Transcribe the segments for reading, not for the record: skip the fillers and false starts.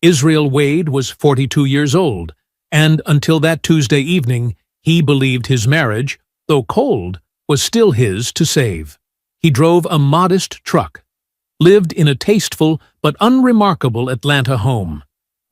Israel Wade was 42 years old, and until that Tuesday evening, he believed his marriage, though cold, was still his to save. He drove a modest truck, lived in a tasteful but unremarkable Atlanta home,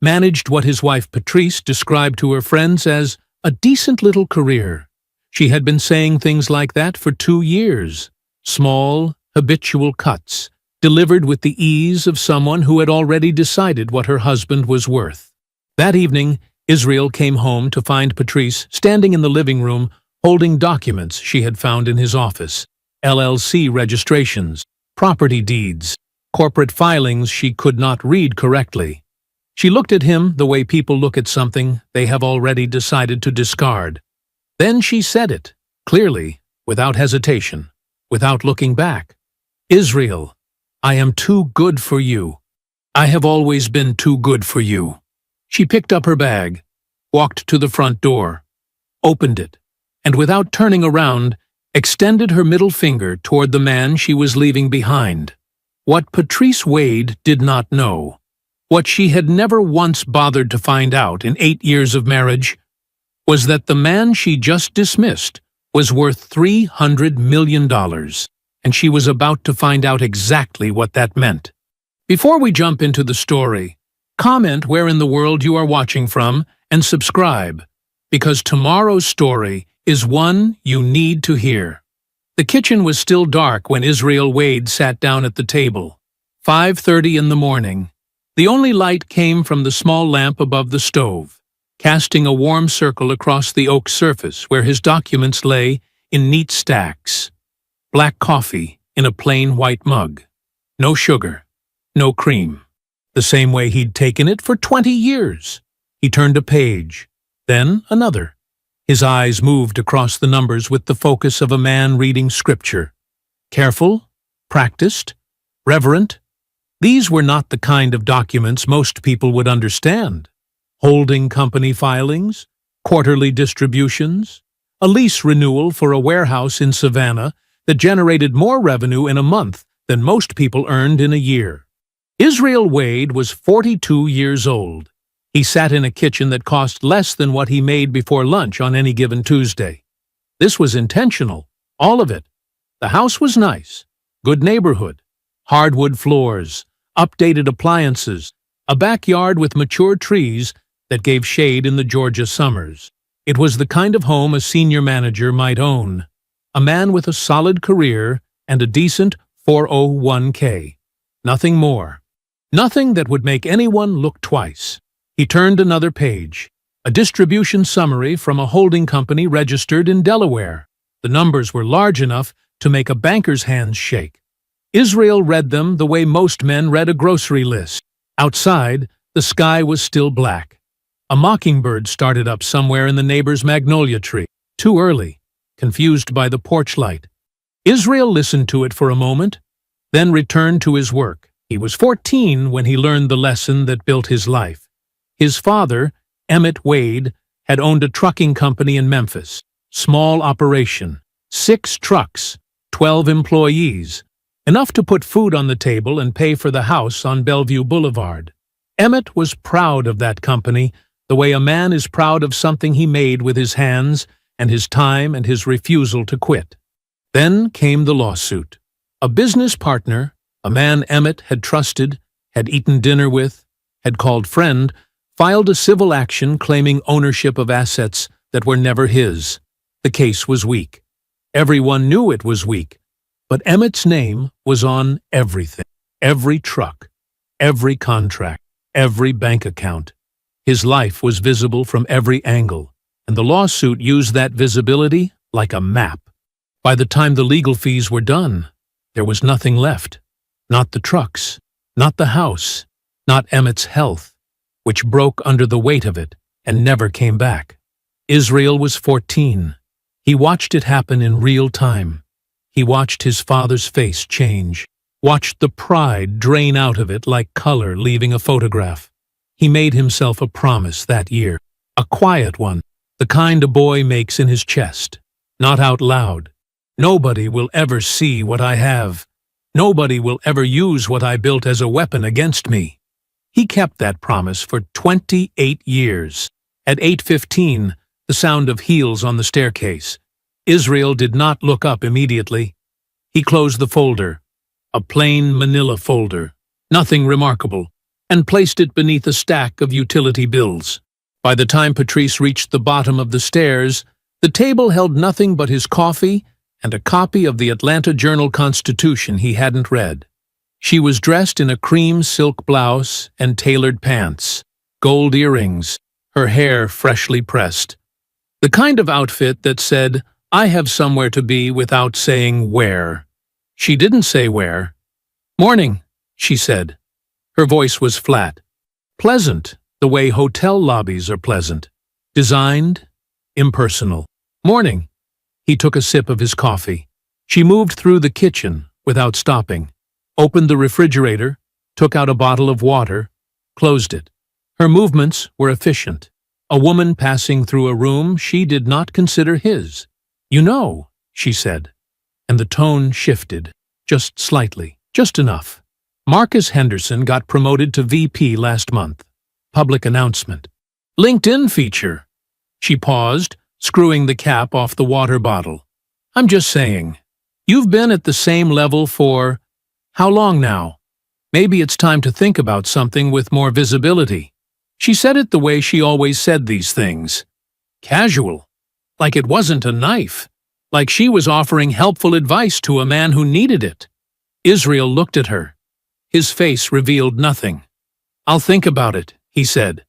managed what his wife Patrice described to her friends as a decent little career. She had been saying things like that for 2 years. Small, habitual cuts, delivered with the ease of someone who had already decided what her husband was worth. That evening, Israel came home to find Patrice standing in the living room holding documents she had found in his office: LLC registrations, property deeds, corporate filings she could not read correctly. She looked at him the way people look at something they have already decided to discard. Then she said it, clearly, without hesitation, without looking back. "Israel, I am too good for you. I have always been too good for you." She picked up her bag, walked to the front door, opened it, and without turning around, extended her middle finger toward the man she was leaving behind. What Patrice Wade did not know, what she had never once bothered to find out in 8 years of marriage, was that the man she just dismissed was worth $300 million, and she was about to find out exactly what that meant. Before we jump into the story, comment where in the world you are watching from and subscribe, because tomorrow's story is one you need to hear. The kitchen was still dark when Israel Wade sat down at the table. 5:30 in the morning. The only light came from the small lamp above the stove, casting a warm circle across the oak surface where his documents lay in neat stacks. Black coffee in a plain white mug. No sugar, no cream. The same way he'd taken it for 20 years. He turned a page, then another. His eyes moved across the numbers with the focus of a man reading scripture. Careful, practiced, reverent. These were not the kind of documents most people would understand. Holding company filings, quarterly distributions, a lease renewal for a warehouse in Savannah that generated more revenue in a month than most people earned in a year. Israel Wade was 42 years old. He sat in a kitchen that cost less than what he made before lunch on any given Tuesday. This was intentional, all of it. The house was nice, good neighborhood, hardwood floors, updated appliances, a backyard with mature trees that gave shade in the Georgia summers. It was the kind of home a senior manager might own. A man with a solid career and a decent 401k. Nothing more. Nothing that would make anyone look twice. He turned another page. A distribution summary from a holding company registered in Delaware. The numbers were large enough to make a banker's hands shake. Israel read them the way most men read a grocery list. Outside, the sky was still black. A mockingbird started up somewhere in the neighbor's magnolia tree. Too early. Confused by the porch light. Israel listened to it for a moment, then returned to his work. He was 14 when he learned the lesson that built his life. His father, Emmett Wade, had owned a trucking company in Memphis. Small operation, 6 trucks, 12 employees, enough to put food on the table and pay for the house on Bellevue Boulevard. Emmett was proud of that company, the way a man is proud of something he made with his hands and his time and his refusal to quit. Then came the lawsuit. A business partner, a man Emmett had trusted, had eaten dinner with, had called friend, filed a civil action claiming ownership of assets that were never his. The case was weak. Everyone knew it was weak, but Emmett's name was on everything. Every truck, every contract, every bank account. His life was visible from every angle, and the lawsuit used that visibility like a map. By the time the legal fees were done, there was nothing left. Not the trucks, not the house, not Emmett's health, which broke under the weight of it and never came back. Israel was 14. He watched it happen in real time. He watched his father's face change, watched the pride drain out of it like color leaving a photograph. He made himself a promise that year, a quiet one, the kind a boy makes in his chest, not out loud. Nobody will ever see what I have. Nobody will ever use what I built as a weapon against me. He kept that promise for 28 years. At 8:15, the sound of heels on the staircase. Israel did not look up immediately. He closed the folder, a plain manila folder, nothing remarkable, and placed it beneath a stack of utility bills. By the time Patrice reached the bottom of the stairs, the table held nothing but his coffee and a copy of the Atlanta Journal-Constitution he hadn't read. She was dressed in a cream silk blouse and tailored pants, gold earrings, her hair freshly pressed. The kind of outfit that said, "I have somewhere to be," without saying where. She didn't say where. "Morning," she said. Her voice was flat. Pleasant, the way hotel lobbies are pleasant. Designed, impersonal. "Morning." He took a sip of his coffee. She moved through the kitchen without stopping, opened the refrigerator, took out a bottle of water, closed it. Her movements were efficient. A woman passing through a room she did not consider his. "You know," she said, and the tone shifted, just slightly, just enough. "Marcus Henderson got promoted to VP last month. Public announcement. LinkedIn feature." She paused, screwing the cap off the water bottle. "I'm just saying. You've been at the same level for how long now? Maybe it's time to think about something with more visibility." She said it the way she always said these things. Casual. Like it wasn't a knife. Like she was offering helpful advice to a man who needed it. Israel looked at her. His face revealed nothing. "I'll think about it," he said.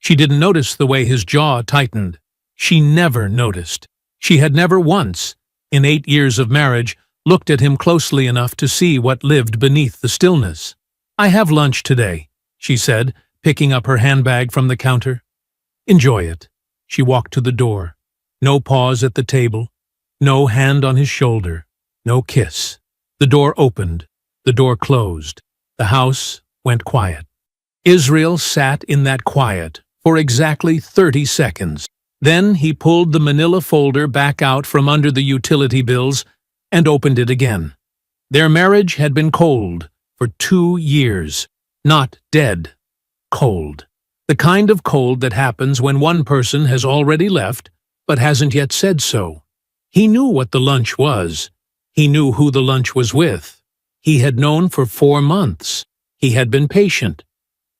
She didn't notice the way his jaw tightened. She never noticed. She had never once, in 8 years of marriage, looked at him closely enough to see what lived beneath the stillness. "I have lunch today," she said, picking up her handbag from the counter. "Enjoy it." She walked to the door. No pause at the table. No hand on his shoulder. No kiss. The door opened. The door closed. The house went quiet. Israel sat in that quiet for exactly 30 seconds. Then he pulled the manila folder back out from under the utility bills and opened it again. Their marriage had been cold for 2 years. Not dead. Cold. The kind of cold that happens when one person has already left but hasn't yet said so. He knew what the lunch was. He knew who the lunch was with. He had known for 4 months. He had been patient.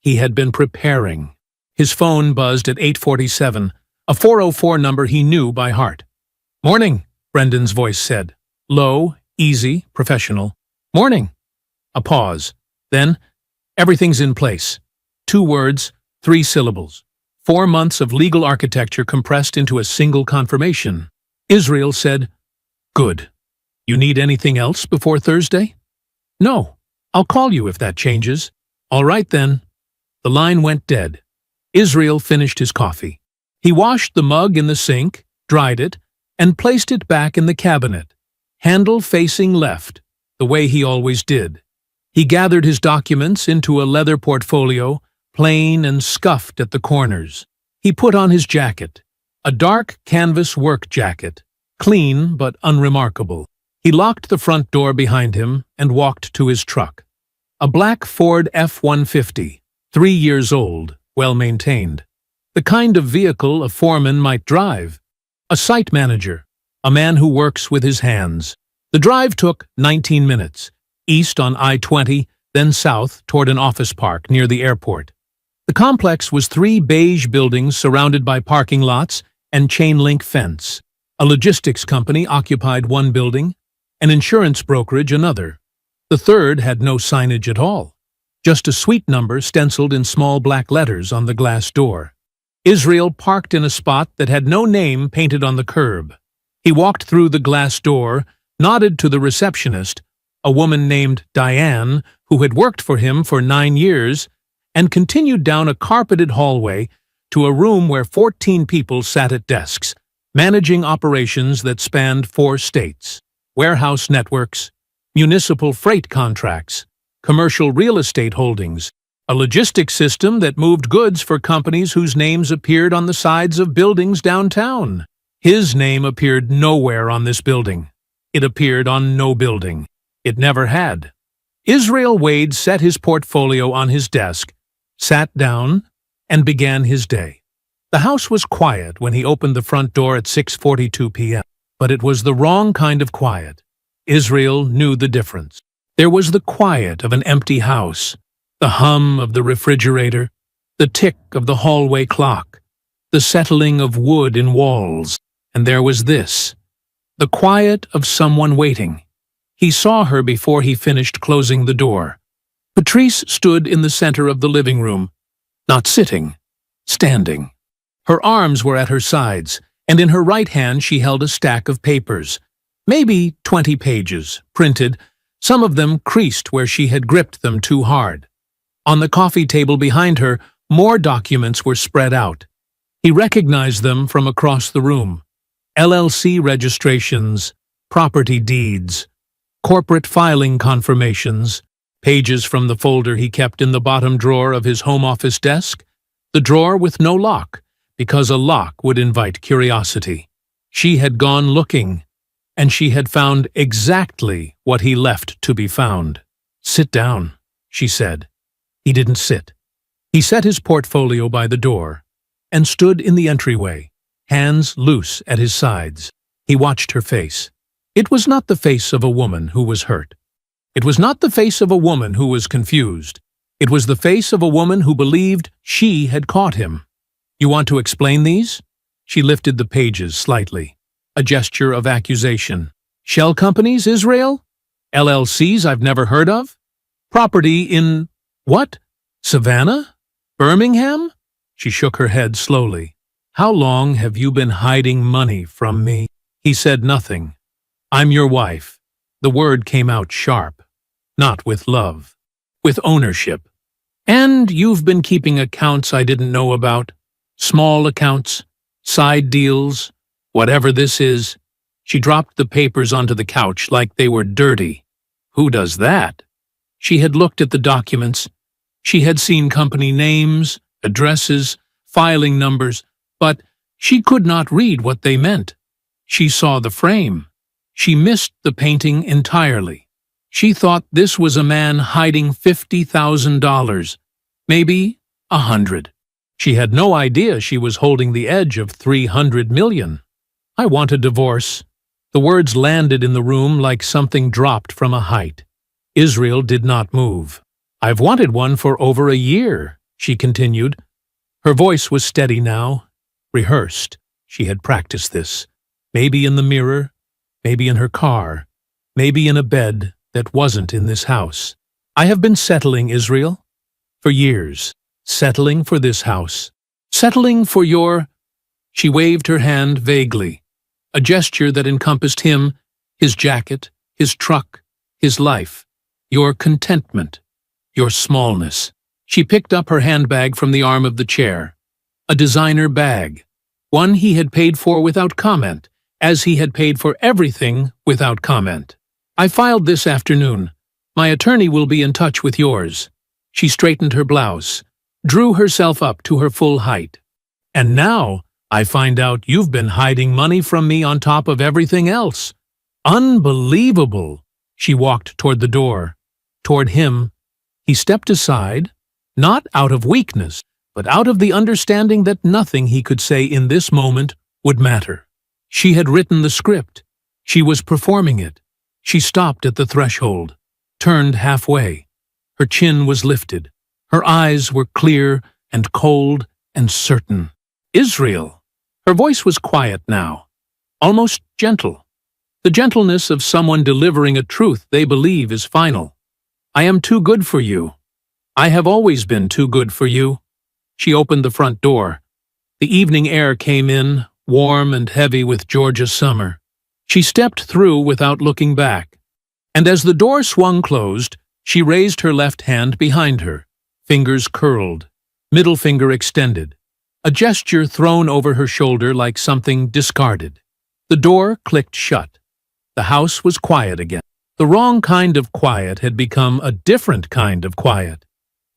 He had been preparing. His phone buzzed at 8:47, a 404 number he knew by heart. "Morning," Brendan's voice said. Low, easy, professional. "Morning." A pause. Then, "Everything's in place." 2 words, 3 syllables. 4 months of legal architecture compressed into a single confirmation. Israel said, "Good. You need anything else before Thursday?" "No. I'll call you if that changes." "All right, then." The line went dead. Israel finished his coffee. He washed the mug in the sink, dried it, and placed it back in the cabinet, handle facing left, the way he always did. He gathered his documents into a leather portfolio, plain and scuffed at the corners. He put on his jacket, a dark canvas work jacket, clean but unremarkable. He locked the front door behind him and walked to his truck. A black Ford F-150, 3 years old, well-maintained. The kind of vehicle a foreman might drive. A site manager, a man who works with his hands. The drive took 19 minutes, east on I-20, then south toward an office park near the airport. The complex was 3 beige buildings surrounded by parking lots and chain-link fence. A logistics company occupied one building, an insurance brokerage another. The third had no signage at all, just a suite number stenciled in small black letters on the glass door. Israel parked in a spot that had no name painted on the curb. He walked through the glass door, nodded to the receptionist, a woman named Diane, who had worked for him for 9 years, and continued down a carpeted hallway to a room where 14 people sat at desks, managing operations that spanned 4 states, warehouse networks, municipal freight contracts, commercial real estate holdings, a logistics system that moved goods for companies whose names appeared on the sides of buildings downtown. His name appeared nowhere on this building. It appeared on no building. It never had. Israel Wade set his portfolio on his desk, sat down, and began his day. The house was quiet when he opened the front door at 6:42 p.m., but it was the wrong kind of quiet. Israel knew the difference. There was the quiet of an empty house, the hum of the refrigerator, the tick of the hallway clock, the settling of wood in walls, and there was this, the quiet of someone waiting. He saw her before he finished closing the door. Patrice stood in the center of the living room, not sitting, standing. Her arms were at her sides, and in her right hand she held a stack of papers, maybe 20 pages, printed, some of them creased where she had gripped them too hard. On the coffee table behind her, more documents were spread out. He recognized them from across the room. LLC registrations, property deeds, corporate filing confirmations, pages from the folder he kept in the bottom drawer of his home office desk, the drawer with no lock, because a lock would invite curiosity. She had gone looking, and she had found exactly what he left to be found. "Sit down," she said. He didn't sit. He set his portfolio by the door and stood in the entryway, hands loose at his sides. He watched her face. It was not the face of a woman who was hurt. It was not the face of a woman who was confused. It was the face of a woman who believed she had caught him. "You want to explain these?" She lifted the pages slightly, a gesture of accusation. "Shell companies, Israel? LLCs I've never heard of? Property in, what? Savannah? Birmingham?" She shook her head slowly. "How long have you been hiding money from me?" He said nothing. "I'm your wife." The word came out sharp, not with love, with ownership. "And you've been keeping accounts I didn't know about. Small accounts, side deals, whatever this is." She dropped the papers onto the couch like they were dirty. "Who does that?" She had looked at the documents. She had seen company names, addresses, filing numbers, but she could not read what they meant. She saw the frame. She missed the painting entirely. She thought this was a man hiding $50,000, maybe $100. She had no idea she was holding the edge of $300 million. "I want a divorce." The words landed in the room like something dropped from a height. Israel did not move. "I've wanted one for over a year," she continued. Her voice was steady now, rehearsed. She had practiced this. Maybe in the mirror, maybe in her car, maybe in a bed that wasn't in this house. "I have been settling, Israel, for years. Settling for this house. Settling for your—" She waved her hand vaguely, a gesture that encompassed him, his jacket, his truck, his life, "your contentment, your smallness." She picked up her handbag from the arm of the chair. A designer bag, one he had paid for without comment, as he had paid for everything without comment. "I filed this afternoon. My attorney will be in touch with yours." She straightened her blouse, drew herself up to her full height. "And now I find out you've been hiding money from me on top of everything else. Unbelievable." She walked toward the door, toward him. He stepped aside, not out of weakness, but out of the understanding that nothing he could say in this moment would matter. She had written the script. She was performing it. She stopped at the threshold, turned halfway. Her chin was lifted. Her eyes were clear and cold and certain. "Israel." Her voice was quiet now, almost gentle. The gentleness of someone delivering a truth they believe is final. "I am too good for you. I have always been too good for you." She opened the front door. The evening air came in, warm and heavy with Georgia summer. She stepped through without looking back. And as the door swung closed, she raised her left hand behind her, fingers curled, middle finger extended, a gesture thrown over her shoulder like something discarded. The door clicked shut. The house was quiet again. The wrong kind of quiet had become a different kind of quiet.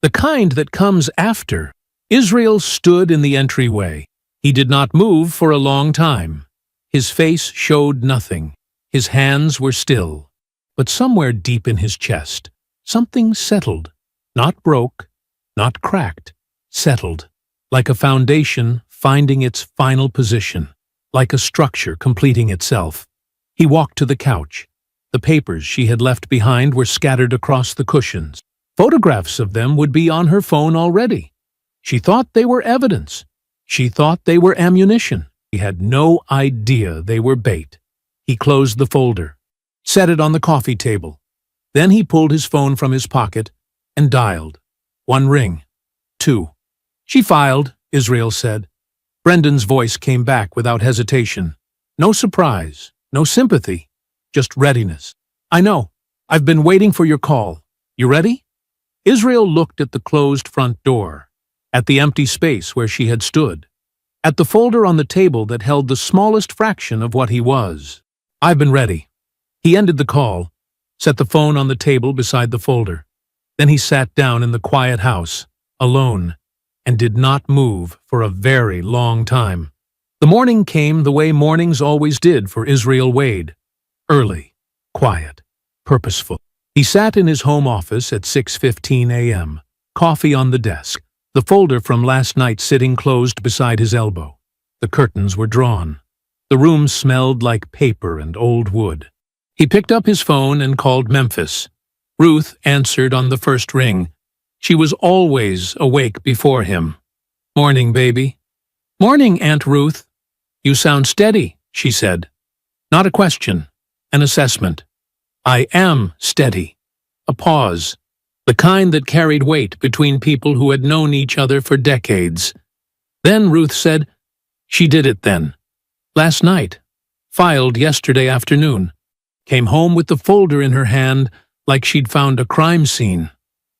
The kind that comes after. Israel stood in the entryway. He did not move for a long time. His face showed nothing. His hands were still. But somewhere deep in his chest, something settled, not broke, Not cracked, settled, like a foundation finding its final position, like a structure completing itself. He walked to the couch. The papers she had left behind were scattered across the cushions. Photographs of them would be on her phone already. She thought they were evidence. She thought they were ammunition. He had no idea they were bait. He closed the folder, set it on the coffee table. Then he pulled his phone from his pocket and dialed. 1 ring. 2. She filed, Israel said. Brendan's voice came back without hesitation. No surprise, no sympathy, just readiness. I know. I've been waiting for your call. You ready? Israel looked at the closed front door, at the empty space where she had stood, at the folder on the table that held the smallest fraction of what he was. I've been ready. He ended the call, set the phone on the table beside the folder. Then he sat down in the quiet house, alone, and did not move for a very long time. The morning came the way mornings always did for Israel Wade. Early, quiet, purposeful. He sat in his home office at 6:15 a.m., coffee on the desk, the folder from last night sitting closed beside his elbow. The curtains were drawn. The room smelled like paper and old wood. He picked up his phone and called Memphis. Ruth answered on the first ring. She was always awake before him. Morning, baby. Morning, Aunt Ruth. You sound steady, she said. Not a question, an assessment. I am steady. A pause, the kind that carried weight between people who had known each other for decades. Then Ruth said, she did it then. Last night. Filed yesterday afternoon. Came home with the folder in her hand like she'd found a crime scene.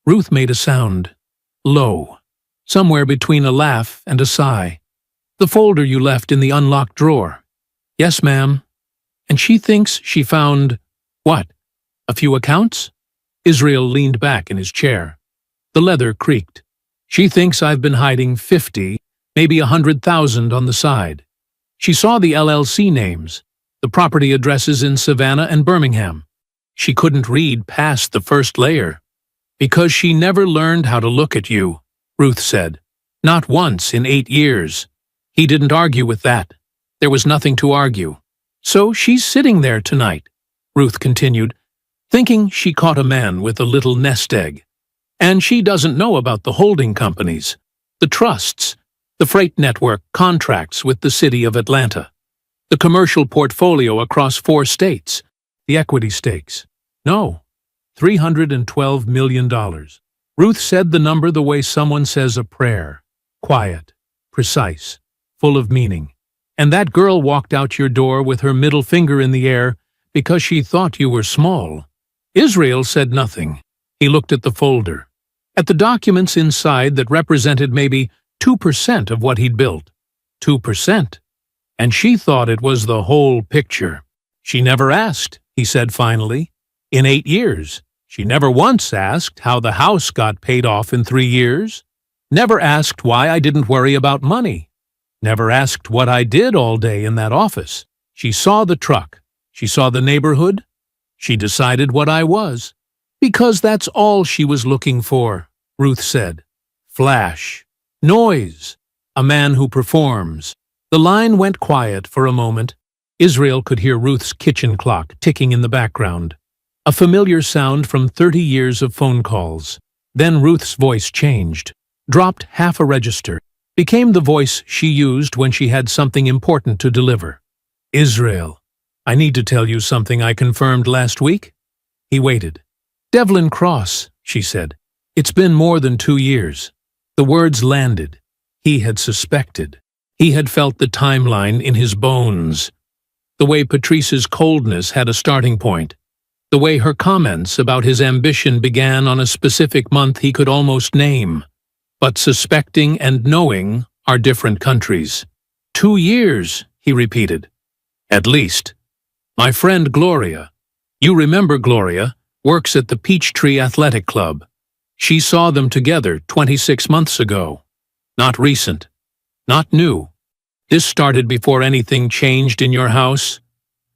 Ruth made a sound. Low. Somewhere between a laugh and a sigh. The folder you left in the unlocked drawer. Yes, ma'am. And she thinks she found, what, a few accounts? Israel leaned back in his chair. The leather creaked. She thinks I've been hiding 50, maybe 100,000 on the side. She saw the LLC names, the property addresses in Savannah and Birmingham. She couldn't read past the first layer. Because she never learned how to look at you, Ruth said. Not once in 8 years. He didn't argue with that. There was nothing to argue. So she's sitting there tonight, Ruth continued, thinking she caught a man with a little nest egg. And she doesn't know about the holding companies, the trusts, the freight network contracts with the city of Atlanta, the commercial portfolio across 4 states, the equity stakes. No. $312 million. Ruth said the number the way someone says a prayer. Quiet, precise, full of meaning. And that girl walked out your door with her middle finger in the air because she thought you were small. Israel said nothing. He looked at the folder, at the documents inside that represented maybe 2% of what he'd built. 2%. And she thought it was the whole picture. She never asked, he said finally. In 8 years. She never once asked how the house got paid off in 3 years. Never asked why I didn't worry about money. Never asked what I did all day in that office. She saw the truck. She saw the neighborhood. She decided what I was. Because that's all she was looking for, Ruth said. Flash. Noise. A man who performs. The line went quiet for a moment. Israel could hear Ruth's kitchen clock ticking in the background. A familiar sound from 30 years of phone calls. Then Ruth's voice changed, dropped half a register, became the voice she used when she had something important to deliver. Israel, I need to tell you something I confirmed last week. He waited. Devlin Cross, she said. It's been more than 2 years. The words landed. He had suspected. He had felt the timeline in his bones. The way Patrice's coldness had a starting point. The way her comments about his ambition began on a specific month he could almost name. But suspecting and knowing are different countries. 2 years, he repeated. At least. My friend Gloria, you remember Gloria, works at the Peachtree Athletic Club. She saw them together 26 months ago. Not recent. Not new. This started before anything changed in your house.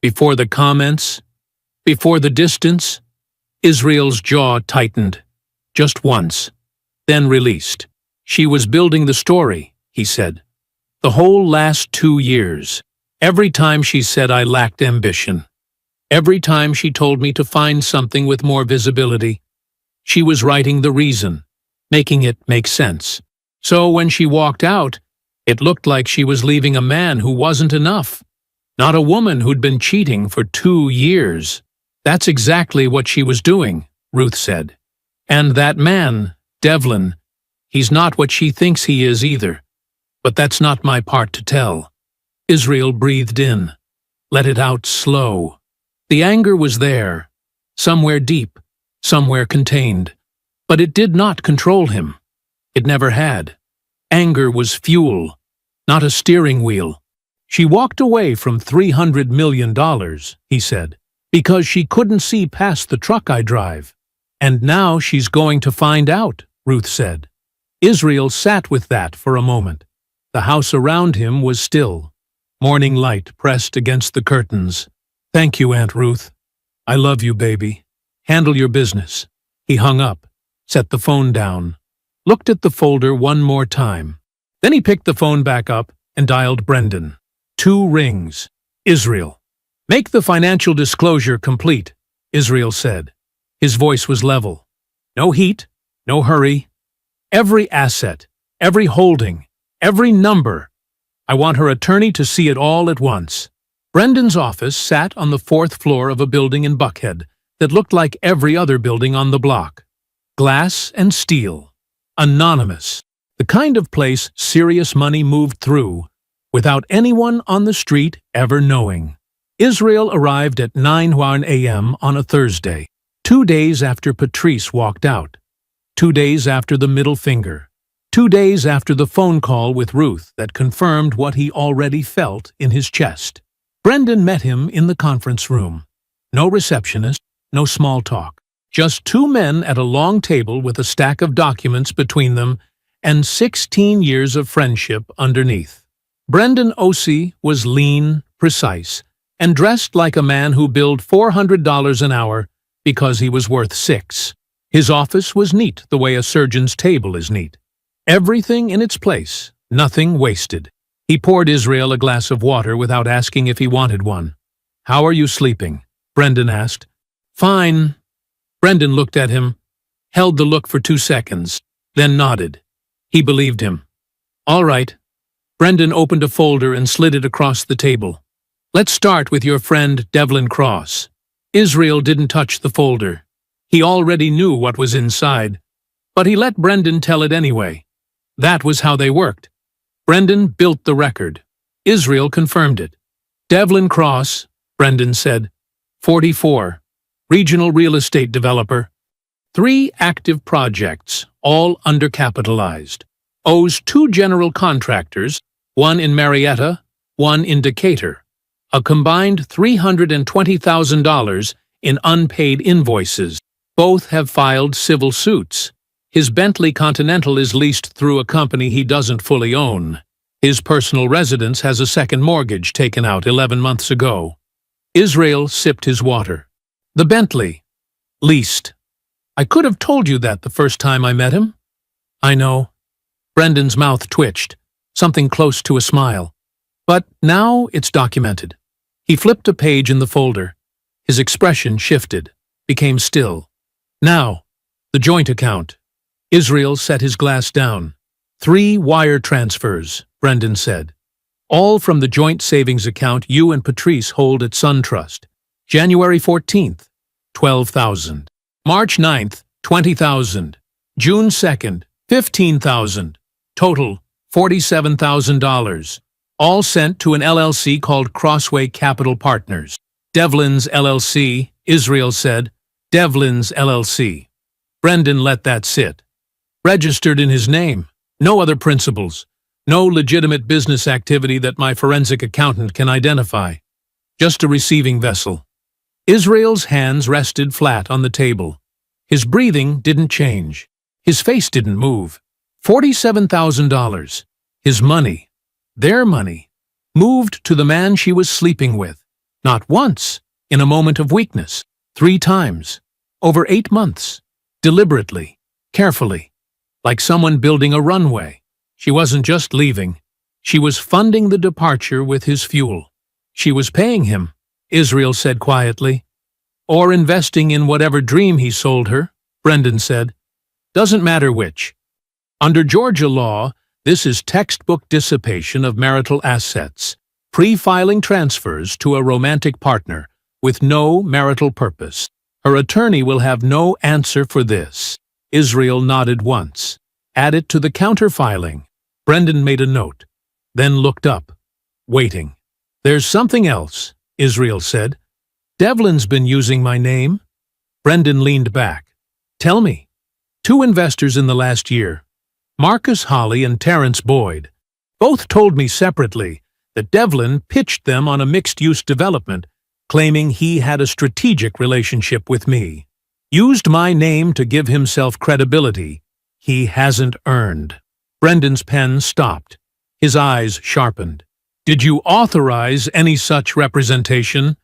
Before the comments. Before the distance. Israel's jaw tightened. Just once. then released. She was building the story, he said. The whole last 2 years. Every time she said I lacked ambition. Every time she told me to find something with more visibility. She was writing the reason, making it make sense. So when she walked out, it looked like she was leaving a man who wasn't enough. Not a woman who'd been cheating for 2 years. That's exactly what she was doing, Ruth said. And that man, Devlin, he's not what she thinks he is either. But that's not my part to tell. Israel breathed in, let it out slow. The anger was there, somewhere deep, somewhere contained. But it did not control him. It never had. Anger was fuel, not a steering wheel. She walked away from $300 million, he said, because she couldn't see past the truck I drive. And now she's going to find out, Ruth said. Israel sat with that for a moment. The house around him was still. Morning light pressed against the curtains. Thank you, Aunt Ruth. I love you, baby. Handle your business. He hung up, set the phone down, looked at the folder one more time. Then he picked the phone back up and dialed Brendan. 2 rings. Israel. Make the financial disclosure complete, Israel said. His voice was level. No heat, no hurry. Every asset, every holding, every number. I want her attorney to see it all at once. Brendan's office sat on the 4th floor of a building in Buckhead that looked like every other building on the block. Glass and steel. Anonymous. The kind of place serious money moved through, without anyone on the street ever knowing. Israel arrived at 9:01 a.m. on a Thursday, 2 days after Patrice walked out, 2 days after the middle finger, 2 days after the phone call with Ruth that confirmed what he already felt in his chest. Brendan met him in the conference room. No receptionist, no small talk. Just 2 men at a long table with a stack of documents between them and 16 years of friendship underneath. Brendan Ossie was lean, precise, and dressed like a man who billed $400 an hour because he was worth $6. His office was neat the way a surgeon's table is neat. Everything in its place, nothing wasted. He poured Israel a glass of water without asking if he wanted one. How are you sleeping? Brendan asked. Fine. Brendan looked at him, held the look for 2 seconds, then nodded. He believed him. All right. Brendan opened a folder and slid it across the table. Let's start with your friend Devlin Cross. Israel didn't touch the folder. He already knew what was inside, but he let Brendan tell it anyway. That was how they worked. Brendan built the record. Israel confirmed it. Devlin Cross, Brendan said, 44, regional real estate developer, 3 active projects, all undercapitalized, owes 2 general contractors, one in Marietta, one in Decatur, a combined $320,000 in unpaid invoices. Both have filed civil suits. His Bentley Continental is leased through a company he doesn't fully own. His personal residence has a second mortgage taken out 11 months ago. Israel sipped his water. The Bentley. Leased. I could have told you that the first time I met him. I know. Brendan's mouth twitched, something close to a smile. But now it's documented. He flipped a page in the folder. His expression shifted, became still. Now, the joint account. Israel set his glass down. 3 wire transfers, Brendan said. All from the joint savings account you and Patrice hold at SunTrust. January 14th, $12,000. March 9th, $20,000. June 2nd, $15,000. Total, $47,000. All sent to an LLC called Crossway Capital Partners. Devlin's LLC, Israel said. Devlin's LLC. Brendan let that sit. Registered in his name. No other principals. No legitimate business activity that my forensic accountant can identify. Just a receiving vessel. Israel's hands rested flat on the table. His breathing didn't change. His face didn't move. $47,000. His money, their money, moved to the man she was sleeping with. Not once, in a moment of weakness. 3 times. Over 8 months. Deliberately. Carefully. like someone building a runway. She wasn't just leaving. She was funding the departure with his fuel. She was paying him, Israel said quietly. Or investing in whatever dream he sold her, Brendan said. Doesn't matter which. Under Georgia law, this is textbook dissipation of marital assets, pre-filing transfers to a romantic partner with no marital purpose. Her attorney will have no answer for this. Israel nodded once. Add it to the counter-filing. Brendan made a note, then looked up, waiting. There's something else, Israel said. Devlin's been using my name. Brendan leaned back. Tell me. 2 investors in the last year, Marcus Holly and Terrence Boyd, both told me separately that Devlin pitched them on a mixed-use development, claiming he had a strategic relationship with me. Used my name to give himself credibility he hasn't earned. Brendan's pen stopped. His eyes sharpened. Did you authorize any such representation?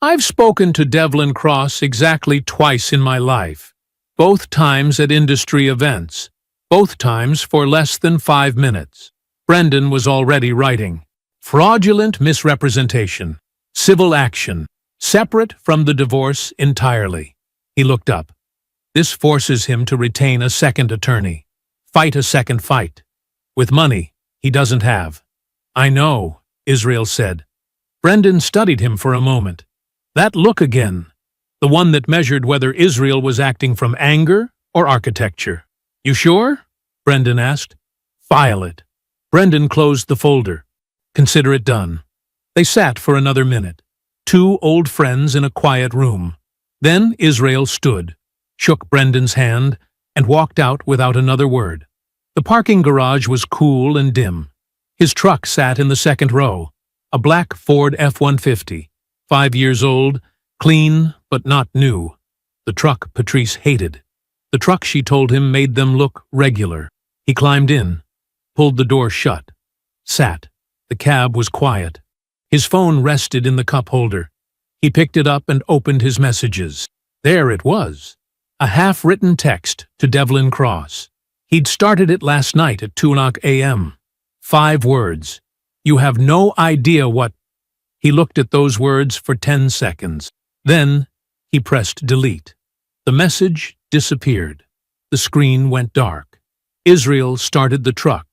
I've spoken to Devlin Cross exactly twice in my life, both times at industry events, both times for less than 5 minutes. Brendan was already writing. Fraudulent misrepresentation. Civil action. Separate from the divorce entirely. He looked up. This forces him to retain a second attorney. Fight a second fight. With money he doesn't have. I know, Israel said. Brendan studied him for a moment. That look again. The one that measured whether Israel was acting from anger or architecture. You sure? Brendan asked. File it. Brendan closed the folder. Consider it done. They sat for another minute. 2 old friends in a quiet room. Then Israel stood, shook Brendan's hand, and walked out without another word. The parking garage was cool and dim. His truck sat in the second row, a black Ford F-150, 5 years old, clean but not new. The truck Patrice hated. The truck, she told him, made them look regular. He climbed in, pulled the door shut, sat. The cab was quiet. His phone rested in the cup holder. He picked it up and opened his messages. There it was, a half-written text to Devlin Cross. He'd started it last night at 2 a.m. 5 words. You have no idea what... He looked at those words for 10 seconds. Then he pressed delete. The message disappeared. The screen went dark. Israel started the truck,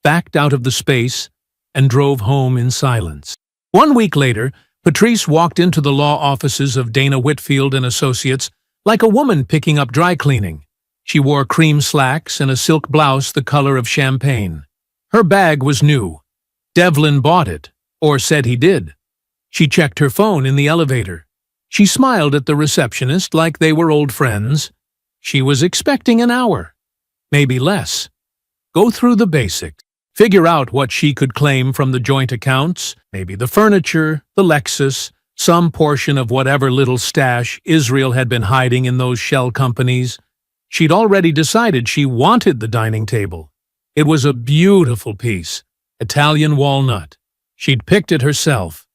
backed out of the space, and drove home in silence. 1 week later, Patrice walked into the law offices of Dana Whitfield and Associates like a woman picking up dry cleaning. She wore cream slacks and a silk blouse the color of champagne. Her bag was new. Devlin bought it, or said he did. She checked her phone in the elevator. She smiled at the receptionist like they were old friends. She was expecting an hour, maybe less. Go through the basics. Figure out what she could claim from the joint accounts, maybe the furniture, the Lexus, some portion of whatever little stash Israel had been hiding in those shell companies. She'd already decided she wanted the dining table. It was a beautiful piece, Italian walnut. She'd picked it herself.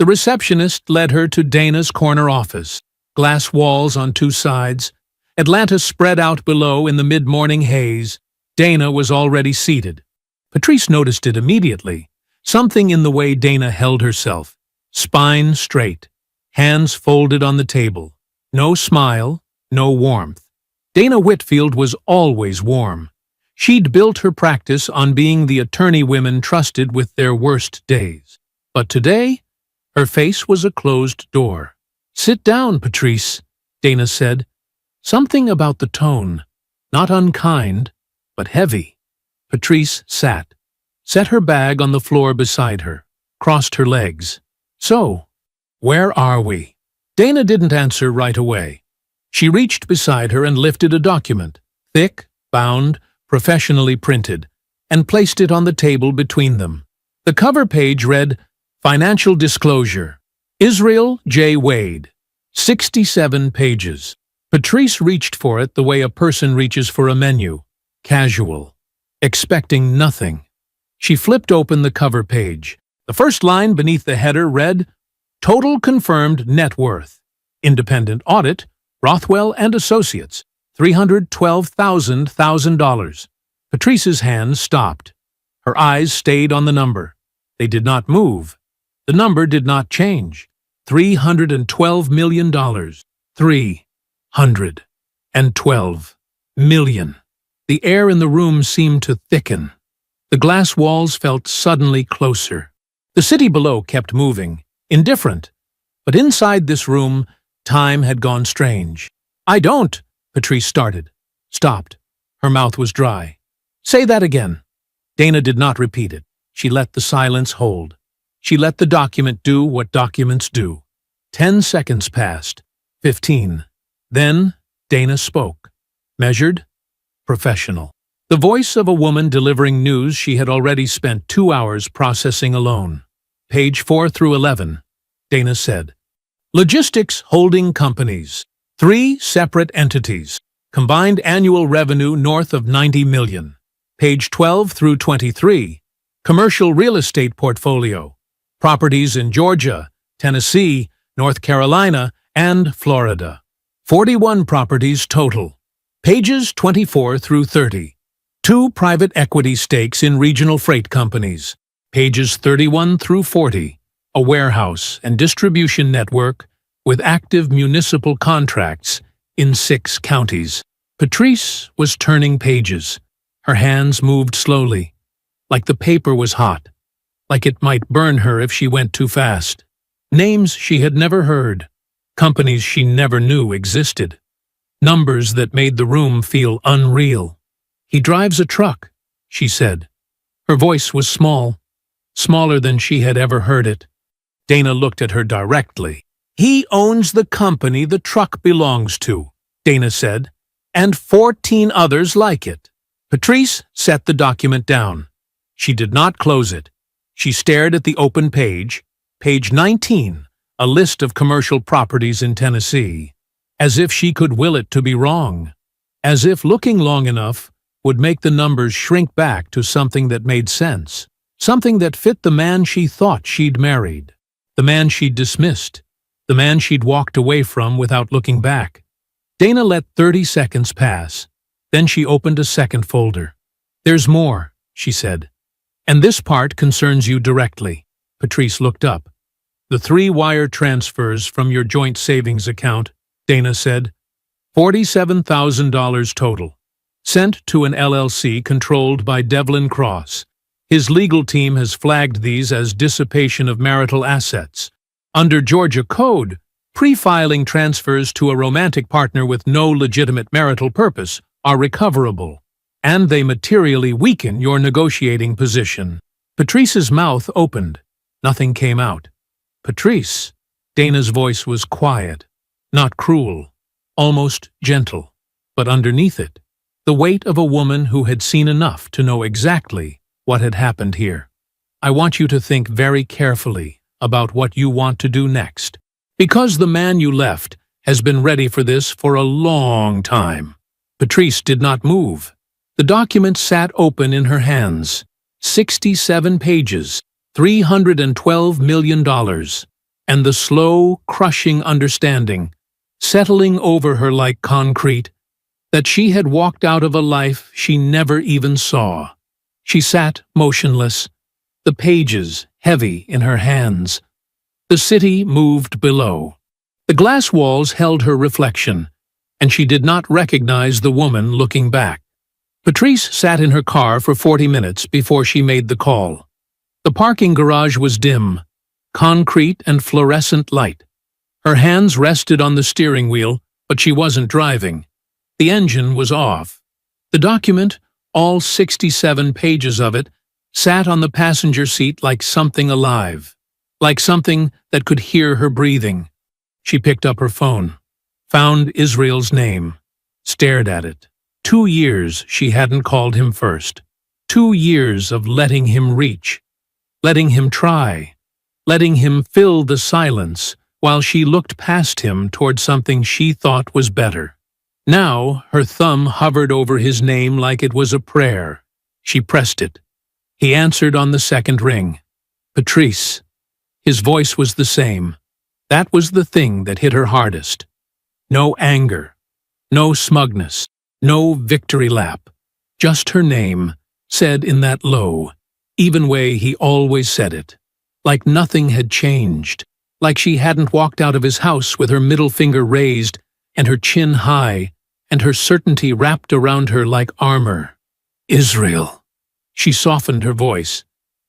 The receptionist led her to Dana's corner office. Glass walls on 2 sides. Atlanta spread out below in the mid-morning haze. Dana was already seated. Patrice noticed it immediately. Something in the way Dana held herself. Spine straight. Hands folded on the table. No smile, no warmth. Dana Whitfield was always warm. She'd built her practice on being the attorney women trusted with their worst days. But today, her face was a closed door. Sit down, Patrice, Dana said. Something about the tone. Not unkind, but heavy. Patrice sat, set her bag on the floor beside her, crossed her legs. So, where are we? Dana didn't answer right away. She reached beside her and lifted a document, thick, bound, professionally printed, and placed it on the table between them. The cover page read, Financial Disclosure, Israel J. Wade, 67 pages. Patrice reached for it the way a person reaches for a menu, casual, expecting nothing. She flipped open the cover page. The first line beneath the header read, Total confirmed net worth. Independent audit, Rothwell and Associates. $312,000. Patrice's hands stopped. Her eyes stayed on the number. They did not move. The number did not change. $312 million. $312 million. The air in the room seemed to thicken. The glass walls felt suddenly closer. The city below kept moving, indifferent. But inside this room, time had gone strange. "I don't," Patrice started. Stopped. Her mouth was dry. "Say that again." Dana did not repeat it. She let the silence hold. She let the document do what documents do. 10 seconds passed. 15. Then Dana spoke. Measured, professional. The voice of a woman delivering news she had already spent 2 hours processing alone. Page 4 through 11. Dana said, "Logistics holding companies. 3 separate entities. Combined annual revenue north of 90 million. Page 12 through 23. Commercial real estate portfolio. Properties in Georgia, Tennessee, North Carolina, and Florida. 41 properties total. Pages 24 through 30. 2 private equity stakes in regional freight companies. Pages 31 through 40. A warehouse and distribution network with active municipal contracts in 6 counties. Patrice was turning pages. Her hands moved slowly, like the paper was hot, like it might burn her if she went too fast. Names she had never heard, companies she never knew existed, numbers that made the room feel unreal. "He drives a truck," she said. Her voice was small, smaller than she had ever heard it. Dana looked at her directly. "He owns the company the truck belongs to," Dana said, "and 14 others like it." Patrice set the document down. She did not close it. She stared at the open page, page 19, a list of commercial properties in Tennessee, as if she could will it to be wrong, as if looking long enough would make the numbers shrink back to something that made sense, something that fit the man she thought she'd married, the man she'd dismissed, the man she'd walked away from without looking back. Dana let 30 seconds pass. Then she opened a second folder. "There's more," she said. "And this part concerns you directly." Patrice looked up. "The 3 wire transfers from your joint savings account," Dana said. $47,000 total. Sent to an LLC controlled by Devlin Cross. His legal team has flagged these as dissipation of marital assets. Under Georgia code, pre-filing transfers to a romantic partner with no legitimate marital purpose are recoverable, and they materially weaken your negotiating position. Patrice's mouth opened. Nothing came out. "Patrice." Dana's voice was quiet, not cruel, almost gentle, but underneath it, the weight of a woman who had seen enough to know exactly what had happened here. "I want you to think very carefully about what you want to do next, because the man you left has been ready for this for a long time." Patrice did not move. The document sat open in her hands. 67 pages, $312 million, and the slow, crushing understanding, settling over her like concrete, that she had walked out of a life she never even saw. She sat motionless, the pages heavy in her hands. The city moved below. The glass walls held her reflection, and she did not recognize the woman looking back. Patrice sat in her car for 40 minutes before she made the call. The parking garage was dim, concrete and fluorescent light. Her hands rested on the steering wheel, but she wasn't driving. The engine was off. The document, all 67 pages of it, sat on the passenger seat like something alive, like something that could hear her breathing. She picked up her phone, found Israel's name, stared at it. 2 years she hadn't called him first. 2 years of letting him reach, letting him try, letting him fill the silence while she looked past him toward something she thought was better. Now her thumb hovered over his name like it was a prayer. She pressed it. He answered on the second ring. "Patrice." His voice was the same. That was the thing that hit her hardest. No anger. No smugness, no victory lap. Just her name, said in that low, even way he always said it. Like nothing had changed. Like she hadn't walked out of his house with her middle finger raised and her chin high and her certainty wrapped around her like armor. Israel. She softened her voice.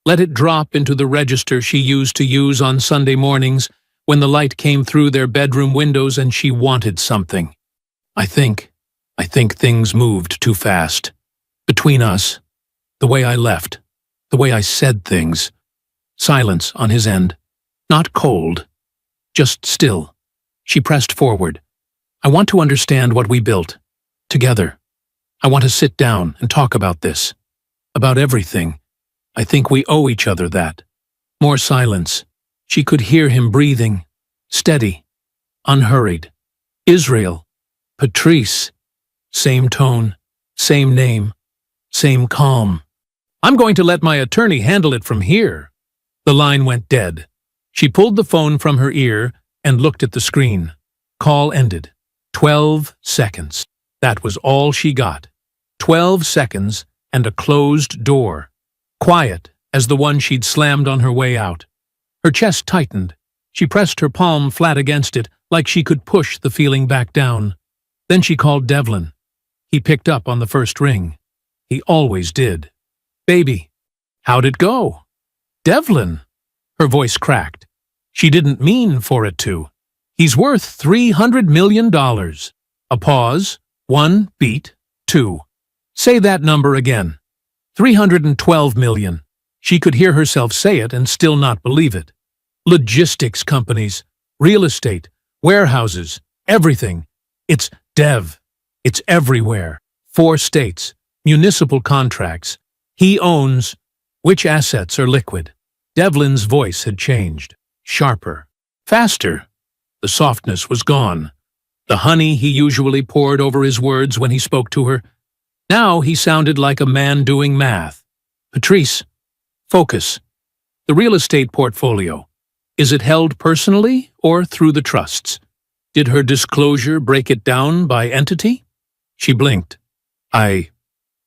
Let it drop into the register she used to use on Sunday mornings when the light came through their bedroom windows and she wanted something. I think things moved too fast. Between us, the way I left, the way I said things. Silence on his end. Not cold, just still. She pressed forward. I want to understand what we built. Together. I want to sit down and talk about this. About everything. I think we owe each other that. More silence. She could hear him breathing. Steady. Unhurried. Israel. Patrice. Same tone. Same name. Same calm. I'm going to let my attorney handle it from here. The line went dead. She pulled the phone from her ear and looked at the screen. Call ended. 12 seconds. That was all she got. 12 seconds and a closed door. Quiet as the one she'd slammed on her way out. Her chest tightened. She pressed her palm flat against it like she could push the feeling back down. Then she called Devlin. He picked up on the first ring. He always did. Baby, how'd it go? Devlin. Her voice cracked. She didn't mean for it to. He's worth $300 million. A pause. 1 beat. 2. Say that number again. 312 million. She could hear herself say it and still not believe it. Logistics companies, real estate, warehouses, everything. It's Dev. It's everywhere. 4 states, municipal contracts. He owns. Which assets are liquid? Devlin's voice had changed. Sharper. Faster. The softness was gone. The honey he usually poured over his words when he spoke to her. Now he sounded like a man doing math. Patrice. Focus. The real estate portfolio. Is it held personally or through the trusts? Did her disclosure break it down by entity? She blinked.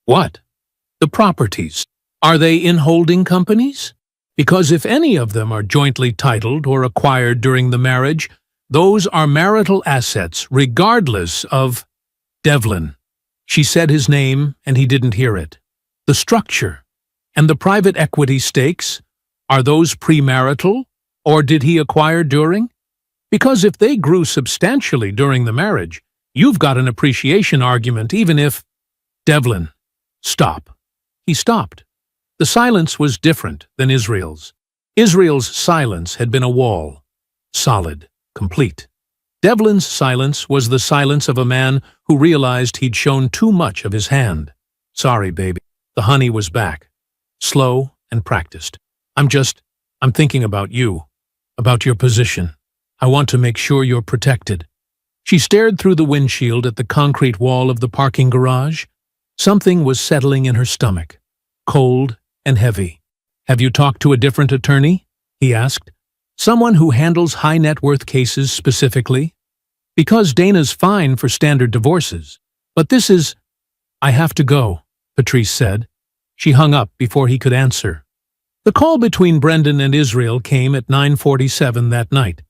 What? The properties. Are they in holding companies? Because if any of them are jointly titled or acquired during the marriage, those are marital assets regardless of Devlin. She said his name and he didn't hear it. The structure and the private equity stakes, are those premarital or did he acquire during? Because if they grew substantially during the marriage, you've got an appreciation argument even if… Devlin. Stop. He stopped. The silence was different than Israel's. Israel's silence had been a wall. Solid. Complete. Devlin's silence was the silence of a man who realized he'd shown too much of his hand. Sorry, baby. The honey was back. Slow and practiced. I'm thinking about you. About your position. I want to make sure you're protected. She stared through the windshield at the concrete wall of the parking garage. Something was settling in her stomach. Cold and heavy. Have you talked to a different attorney? He asked. Someone who handles high net worth cases specifically? Because Dana's fine for standard divorces. But this is… I have to go, Patrice said. She hung up before he could answer. The call between Brendan and Israel came at 9:47 that night.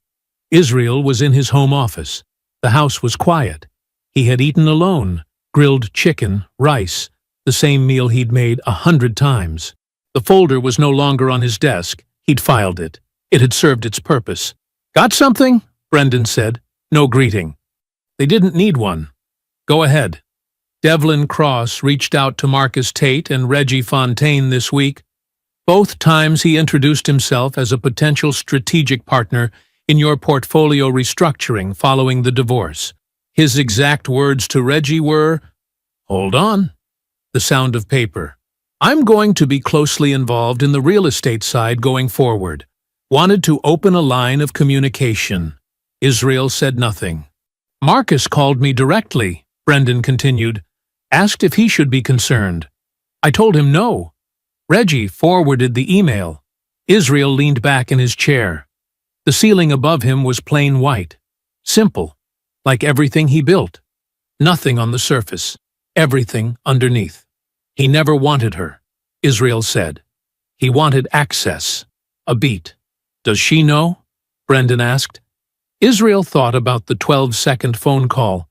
Israel was in his home office. The house was quiet. He had eaten alone, grilled chicken, rice, the same meal he'd made 100 times. The folder was no longer on his desk. He'd filed it. It had served its purpose. Got something? Brendan said. No greeting. They didn't need one. Go ahead. Devlin Cross reached out to Marcus Tate and Reggie Fontaine this week. Both times he introduced himself as a potential strategic partner in your portfolio restructuring following the divorce. His exact words to Reggie were, "Hold on." The sound of paper. "I'm going to be closely involved in the real estate side going forward. Wanted to open a line of communication." Israel said nothing. "Marcus called me directly," Brendan continued. "Asked if he should be concerned. I told him no." Reggie forwarded the email. Israel leaned back in his chair. The ceiling above him was plain white. Simple, like everything he built. Nothing on the surface, everything underneath. He never wanted her, Israel said. He wanted access, a beat. Does she know? Brendan asked. Israel thought about the 12-second phone call,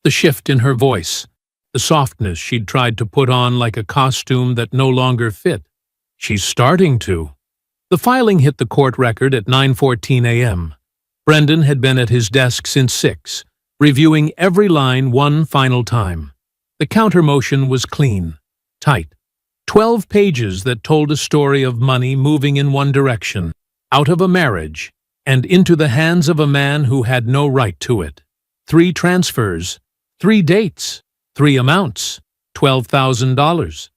the shift in her voice, the softness she'd tried to put on like a costume that no longer fit. She's starting to. The filing hit the court record at 9:14 a.m. Brendan had been at his desk since 6, reviewing every line one final time. The counter-motion was clean, tight. 12 pages that told a story of money moving in one direction, out of a marriage, and into the hands of a man who had no right to it. 3 transfers, 3 dates, 3 amounts, $12,000,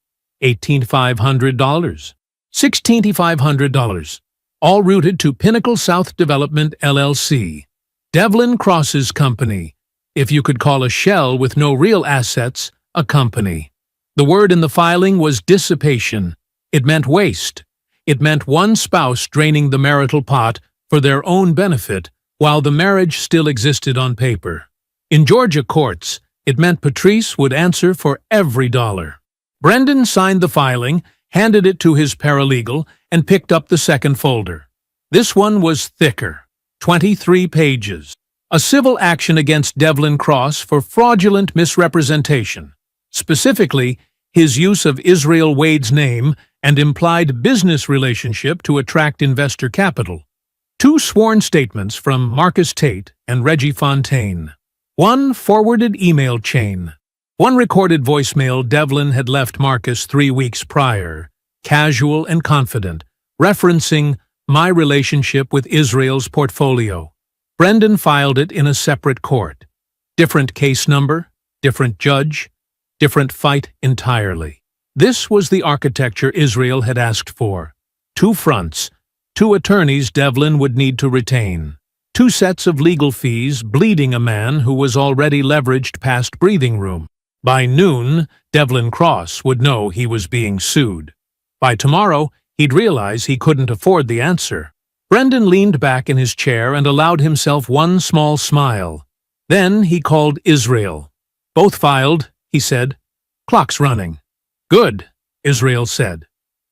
$18,500, $16,500, all routed to Pinnacle South Development, LLC, Devlin Cross's company, if you could call a shell with no real assets a company. The word in the filing was dissipation. It meant waste. It meant one spouse draining the marital pot for their own benefit while the marriage still existed on paper. In Georgia courts, it meant Patrice would answer for every dollar. Brendan signed the filing, handed it to his paralegal, and picked up the second folder. This one was thicker, 23 pages. A civil action against Devlin Cross for fraudulent misrepresentation. Specifically, his use of Israel Wade's name and implied business relationship to attract investor capital. 2 sworn statements from Marcus Tate and Reggie Fontaine. 1 forwarded email chain. 1 recorded voicemail Devlin had left Marcus 3 weeks prior, casual and confident, referencing my relationship with Israel's portfolio. Brendan filed it in a separate court. Different case number, different judge, different fight entirely. This was the architecture Israel had asked for. 2 fronts, 2 attorneys Devlin would need to retain. 2 sets of legal fees bleeding a man who was already leveraged past breathing room. By noon, Devlin Cross would know he was being sued. By tomorrow, he'd realize he couldn't afford the answer. Brendan leaned back in his chair and allowed himself one small smile. Then he called Israel. Both filed, he said. Clock's running. Good, Israel said.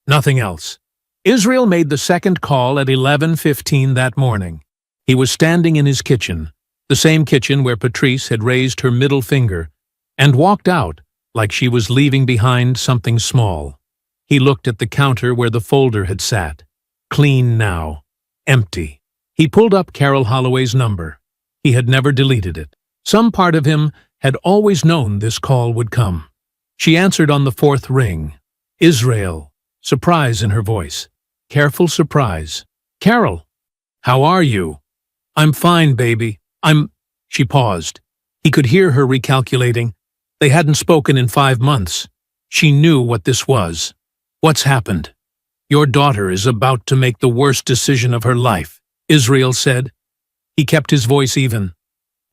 Nothing else. Israel made the second call at 11:15 that morning. He was standing in his kitchen, the same kitchen where Patrice had raised her middle finger, and walked out like she was leaving behind something small. He looked at the counter where the folder had sat. Clean now. Empty. He pulled up Carol Holloway's number. He had never deleted it. Some part of him had always known this call would come. She answered on the 4th ring. Israel. Surprise in her voice. Careful surprise. Carol. How are you? I'm fine, baby. She paused. He could hear her recalculating. They hadn't spoken in 5 months. She knew what this was. What's happened? Your daughter is about to make the worst decision of her life, Israel said. He kept his voice even.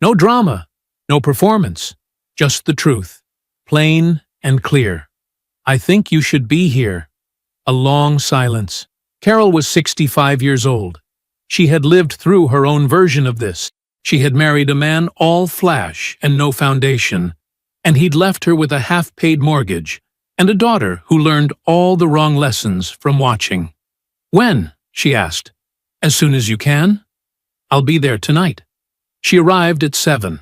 No drama, no performance, just the truth, plain and clear. I think you should be here. A long silence. Carol was 65 years old. She had lived through her own version of this. She had married a man all flash and no foundation, and he'd left her with a half-paid mortgage and a daughter who learned all the wrong lessons from watching. When? She asked. As soon as you can? I'll be there tonight. She arrived at 7.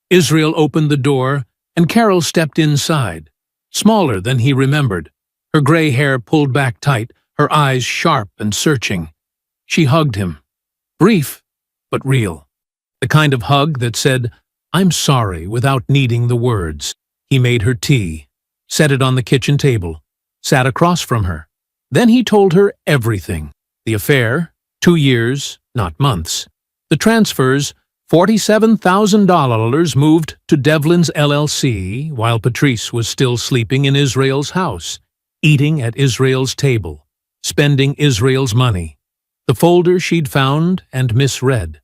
Israel opened the door, and Carol stepped inside, smaller than he remembered, her gray hair pulled back tight, her eyes sharp and searching. She hugged him. Brief, but real. The kind of hug that said, I'm sorry, without needing the words. He made her tea, set it on the kitchen table, sat across from her. Then he told her everything. The affair, 2 years, not months. The transfers, $47,000 moved to Devlin's LLC while Patrice was still sleeping in Israel's house, eating at Israel's table, spending Israel's money. The folder she'd found and misread.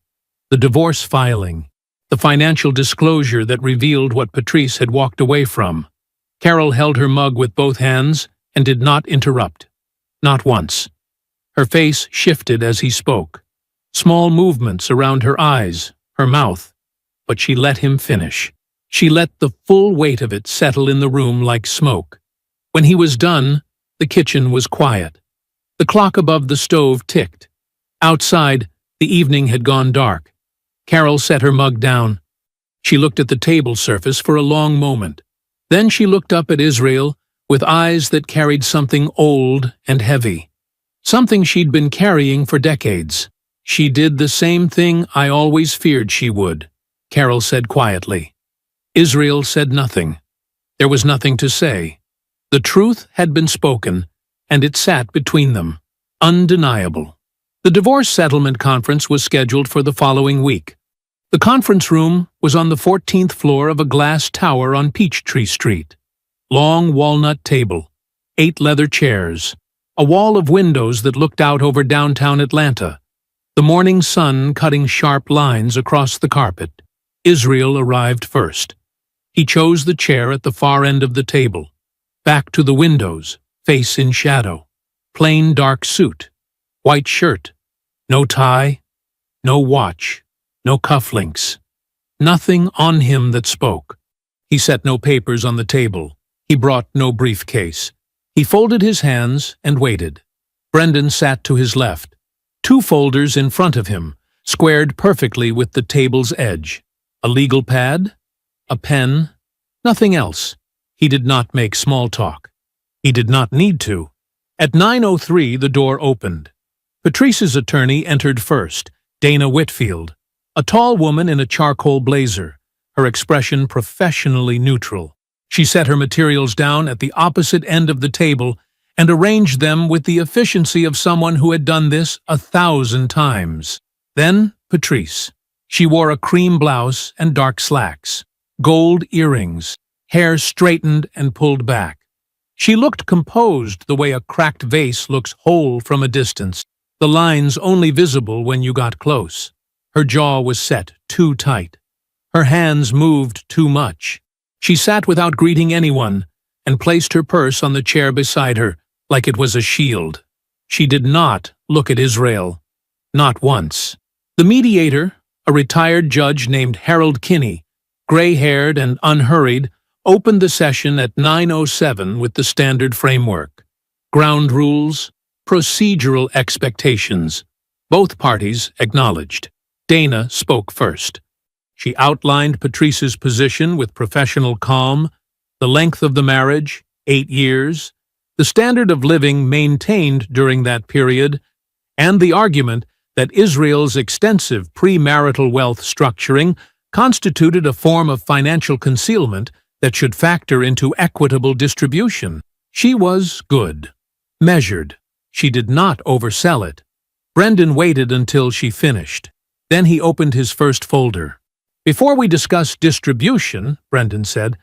The divorce filing. The financial disclosure that revealed what Patrice had walked away from. Carol held her mug with both hands and did not interrupt. Not once. Her face shifted as he spoke. Small movements around her eyes, her mouth. But she let him finish. She let the full weight of it settle in the room like smoke. When he was done, the kitchen was quiet. The clock above the stove ticked. Outside, the evening had gone dark. Carol set her mug down. She looked at the table surface for a long moment. Then she looked up at Israel with eyes that carried something old and heavy. Something she'd been carrying for decades. "She did the same thing I always feared she would," Carol said quietly. Israel said nothing. There was nothing to say. The truth had been spoken, and it sat between them, undeniable. The divorce settlement conference was scheduled for the following week. The conference room was on the 14th floor of a glass tower on Peachtree Street. Long walnut table, 8 leather chairs, a wall of windows that looked out over downtown Atlanta, the morning sun cutting sharp lines across the carpet. Israel arrived first. He chose the chair at the far end of the table, back to the windows, face in shadow. Plain dark suit, white shirt, no tie, no watch, no cufflinks. Nothing on him that spoke. He set no papers on the table. He brought no briefcase. He folded his hands and waited. Brendan sat to his left, 2 folders in front of him, squared perfectly with the table's edge. A legal pad, a pen, nothing else. He did not make small talk. He did not need to. At 9:03, the door opened. Patrice's attorney entered first, Dana Whitfield, a tall woman in a charcoal blazer, her expression professionally neutral. She set her materials down at the opposite end of the table and arranged them with the efficiency of someone who had done this 1,000 times. Then Patrice. She wore a cream blouse and dark slacks, gold earrings, hair straightened and pulled back. She looked composed the way a cracked vase looks whole from a distance, the lines only visible when you got close. Her jaw was set too tight. Her hands moved too much. She sat without greeting anyone and placed her purse on the chair beside her like it was a shield. She did not look at Israel. Not once. The mediator, a retired judge named Harold Kinney, gray-haired and unhurried, opened the session at 9:07 with the standard framework. Ground rules, procedural expectations. Both parties acknowledged. Dana spoke first. She outlined Patrice's position with professional calm, the length of the marriage, 8 years, the standard of living maintained during that period, and the argument that Israel's extensive premarital wealth structuring constituted a form of financial concealment that should factor into equitable distribution. She was good, measured. She did not oversell it. Brendan waited until she finished. Then he opened his first folder. "Before we discuss distribution," Brendan said,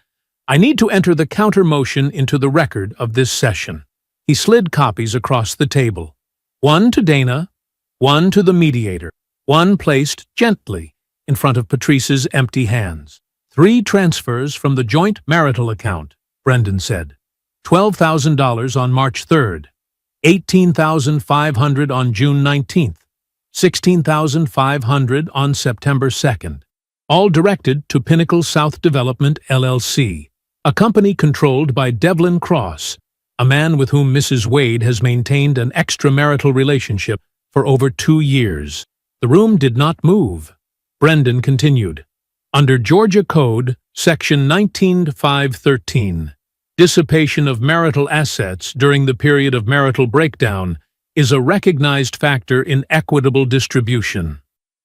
"I need to enter the counter-motion into the record of this session." He slid copies across the table. 1 to Dana, 1 to the mediator, 1 placed gently in front of Patrice's empty hands. 3 transfers from the joint marital account, Brendan said. $12,000 on March 3rd, $18,500 on June 19th, $16,500 on September 2nd. All directed to Pinnacle South Development, LLC, a company controlled by Devlin Cross, a man with whom Mrs. Wade has maintained an extramarital relationship for over 2 years. The room did not move. Brendan continued. Under Georgia Code, Section 19-513, dissipation of marital assets during the period of marital breakdown is a recognized factor in equitable distribution.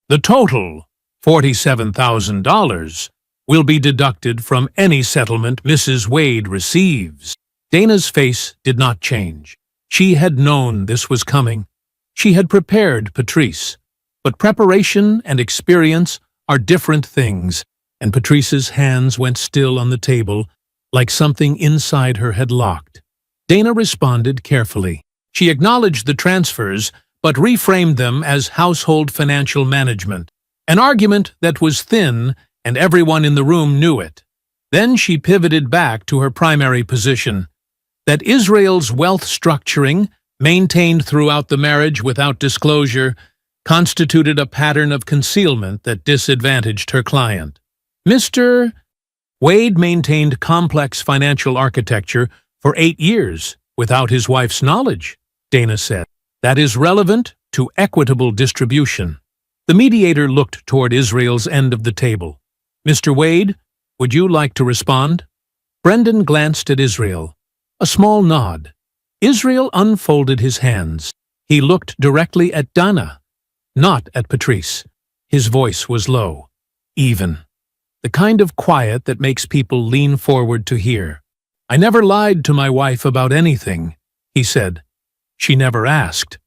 The total, $47,000, will be deducted from any settlement Mrs. Wade receives. Dana's face did not change. She had known this was coming. She had prepared Patrice. But preparation and experience are different things, and Patrice's hands went still on the table, like something inside her had locked. Dana responded carefully. She acknowledged the transfers, but reframed them as household financial management, an argument that was thin and everyone in the room knew it. Then she pivoted back to her primary position, that Israel's wealth structuring, maintained throughout the marriage without disclosure, constituted a pattern of concealment that disadvantaged her client. Mr. Wade maintained complex financial architecture for 8 years without his wife's knowledge, Dana said. That is relevant to equitable distribution. The mediator looked toward Israel's end of the table. Mr. Wade, would you like to respond? Brendan glanced at Israel. A small nod. Israel unfolded his hands. He looked directly at Dana, not at Patrice. His voice was low, even. The kind of quiet that makes people lean forward to hear. I never lied to my wife about anything, he said. She never asked.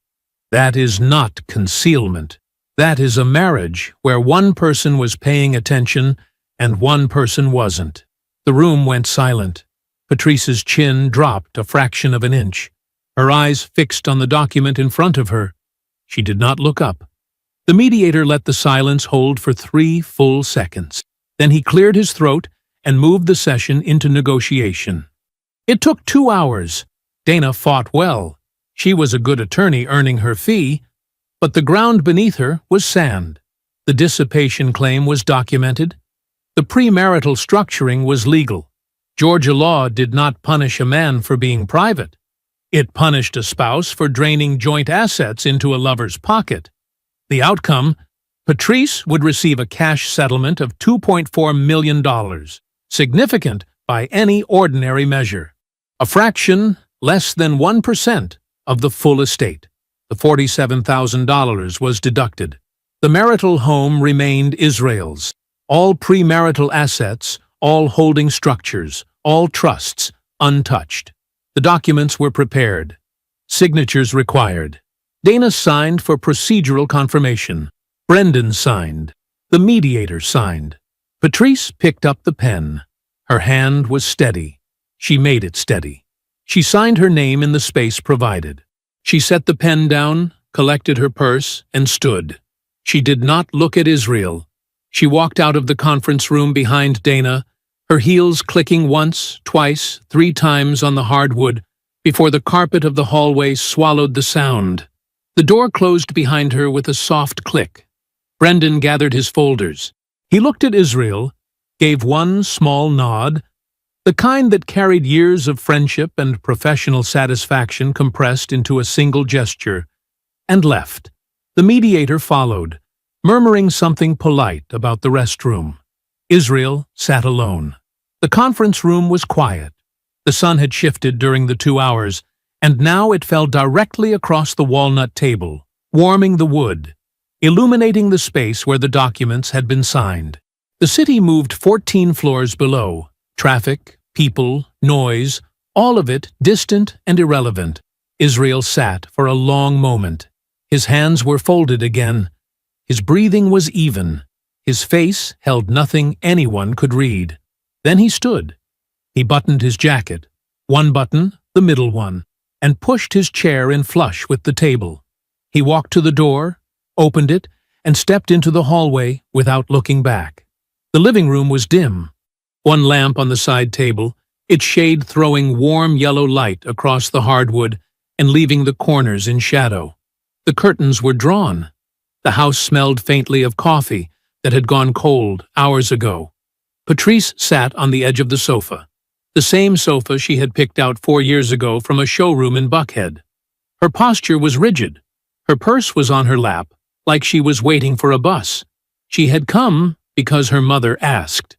That is not concealment. That is a marriage where one person was paying attention and one person wasn't. The room went silent. Patrice's chin dropped a fraction of an inch. Her eyes fixed on the document in front of her. She did not look up. The mediator let the silence hold for 3 full seconds. Then he cleared his throat and moved the session into negotiation. It took 2 hours. Dana fought well. She was a good attorney earning her fee, but the ground beneath her was sand. The dissipation claim was documented. The premarital structuring was legal. Georgia law did not punish a man for being private. It punished a spouse for draining joint assets into a lover's pocket. The outcome, Patrice would receive a cash settlement of $2.4 million, significant by any ordinary measure. A fraction less than 1% of the full estate. The $47,000 was deducted. The marital home remained Israel's. All premarital assets, all holding structures, all trusts, untouched. The documents were prepared. Signatures required. Dana signed for procedural confirmation. Brendan signed. The mediator signed. Patrice picked up the pen. Her hand was steady. She made it steady. She signed her name in the space provided. She set the pen down, collected her purse, and stood. She did not look at Israel. She walked out of the conference room behind Dana, her heels clicking once, twice, 3 times on the hardwood before the carpet of the hallway swallowed the sound. The door closed behind her with a soft click. Brendan gathered his folders. He looked at Israel, gave one small nod, the kind that carried years of friendship and professional satisfaction compressed into a single gesture, and left. The mediator followed, murmuring something polite about the restroom. Israel sat alone. The conference room was quiet. The sun had shifted during the 2 hours, and now it fell directly across the walnut table, warming the wood, illuminating the space where the documents had been signed. The city moved 14 floors below. Traffic, people, noise, all of it distant and irrelevant. Israel sat for a long moment. His hands were folded again. His breathing was even. His face held nothing anyone could read. Then he stood. He buttoned his jacket, one button, the middle one, and pushed his chair in flush with the table. He walked to the door, opened it, and stepped into the hallway without looking back. The living room was dim. One lamp on the side table, its shade throwing warm yellow light across the hardwood and leaving the corners in shadow. The curtains were drawn. The house smelled faintly of coffee that had gone cold hours ago. Patrice sat on the edge of the sofa, the same sofa she had picked out 4 years ago from a showroom in Buckhead. Her posture was rigid. Her purse was on her lap, like she was waiting for a bus. She had come because her mother asked.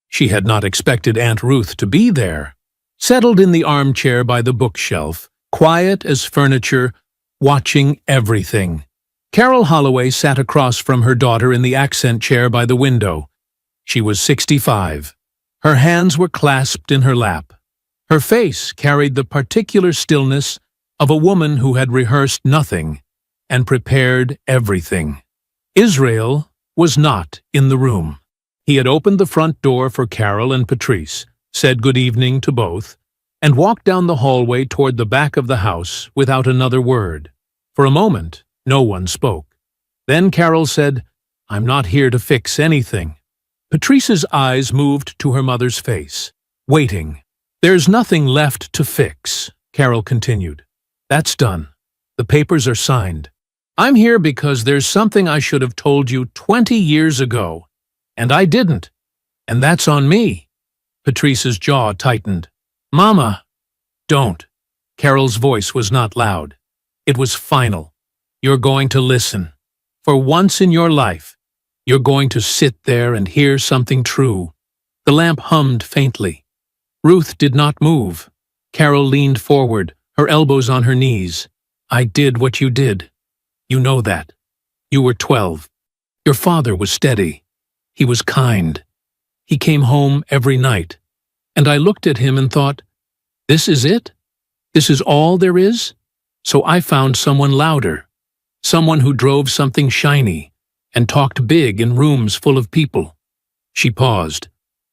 She had not expected Aunt Ruth to be there. Settled in the armchair by the bookshelf, quiet as furniture, watching everything. Carol Holloway sat across from her daughter in the accent chair by the window. She was 65. Her hands were clasped in her lap. Her face carried the particular stillness of a woman who had rehearsed nothing and prepared everything. Israel was not in the room. He had opened the front door for Carol and Patrice, said good evening to both, and walked down the hallway toward the back of the house without another word. For a moment, no one spoke. Then Carol said, "I'm not here to fix anything." Patrice's eyes moved to her mother's face, waiting. "There's nothing left to fix," Carol continued. "That's done. The papers are signed. I'm here because there's something I should have told you 20 years ago, and I didn't, and that's on me." Patrice's jaw tightened. "Mama!" "Don't." Carol's voice was not loud. It was final. "You're going to listen. For once in your life, you're going to sit there and hear something true." The lamp hummed faintly. Ruth did not move. Carol leaned forward, her elbows on her knees. "I did what you did. You know that. You were 12. Your father was steady. He was kind. He came home every night. And I looked at him and thought, this is it? This is all there is? So I found someone louder. Someone who drove something shiny and talked big in rooms full of people." She paused.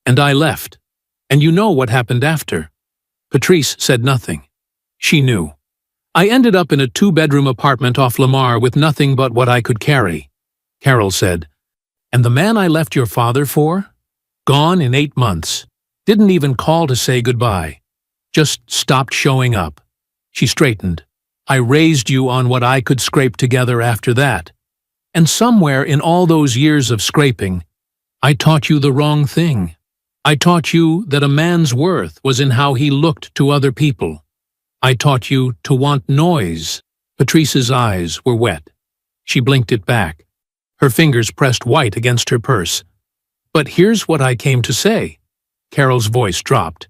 "And I left. And you know what happened after." Patrice said nothing. She knew. "I ended up in a 2-bedroom apartment off Lamar with nothing but what I could carry." Carol said, "And the man I left your father for? Gone in 8 months. Didn't even call to say goodbye. Just stopped showing up." She straightened. "I raised you on what I could scrape together after that. And somewhere in all those years of scraping, I taught you the wrong thing. I taught you that a man's worth was in how he looked to other people. I taught you to want noise." Patrice's eyes were wet. She blinked it back. Her fingers pressed white against her purse. "But here's what I came to say." Carol's voice dropped.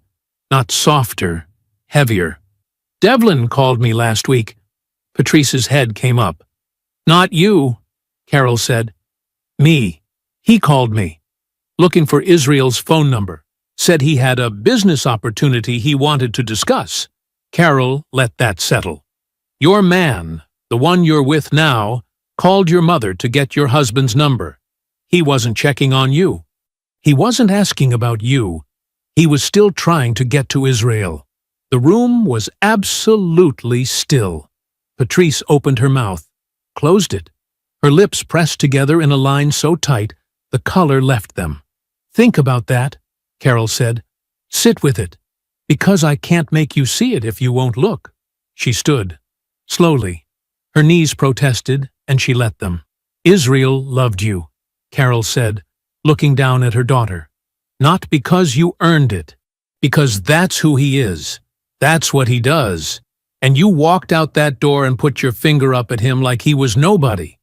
Not softer, heavier. "Devlin called me last week." Patrice's head came up. "Not you," Carol said. "Me. He called me. Looking for Israel's phone number. Said he had a business opportunity he wanted to discuss." Carol let that settle. "Your man, the one you're with now, called your mother to get your husband's number. He wasn't checking on you. He wasn't asking about you. He was still trying to get to Israel." The room was absolutely still. Patrice opened her mouth, closed it. Her lips pressed together in a line so tight the color left them. "Think about that," Carol said. "Sit with it. Because I can't make you see it if you won't look." She stood. Slowly. Her knees protested, and she let them. "Israel loved you," Carol said, looking down at her daughter. "Not because you earned it. Because that's who he is. That's what he does. And you walked out that door and put your finger up at him like he was nobody."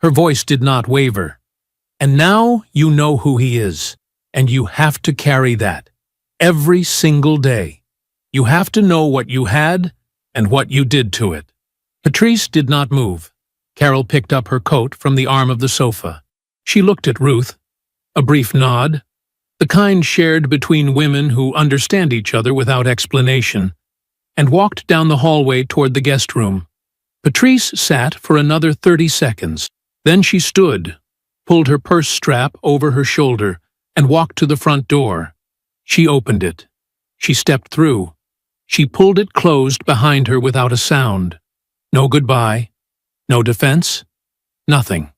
Her voice did not waver. "And now you know who he is. And you have to carry that. Every single day. You have to know what you had and what you did to it." Patrice did not move. Carol picked up her coat from the arm of the sofa. She looked at Ruth. A brief nod, the kind shared between women who understand each other without explanation, and walked down the hallway toward the guest room. Patrice sat for another 30 seconds. Then she stood, pulled her purse strap over her shoulder, and walked to the front door. She opened it. She stepped through. She pulled it closed behind her without a sound. No goodbye. No defense. Nothing.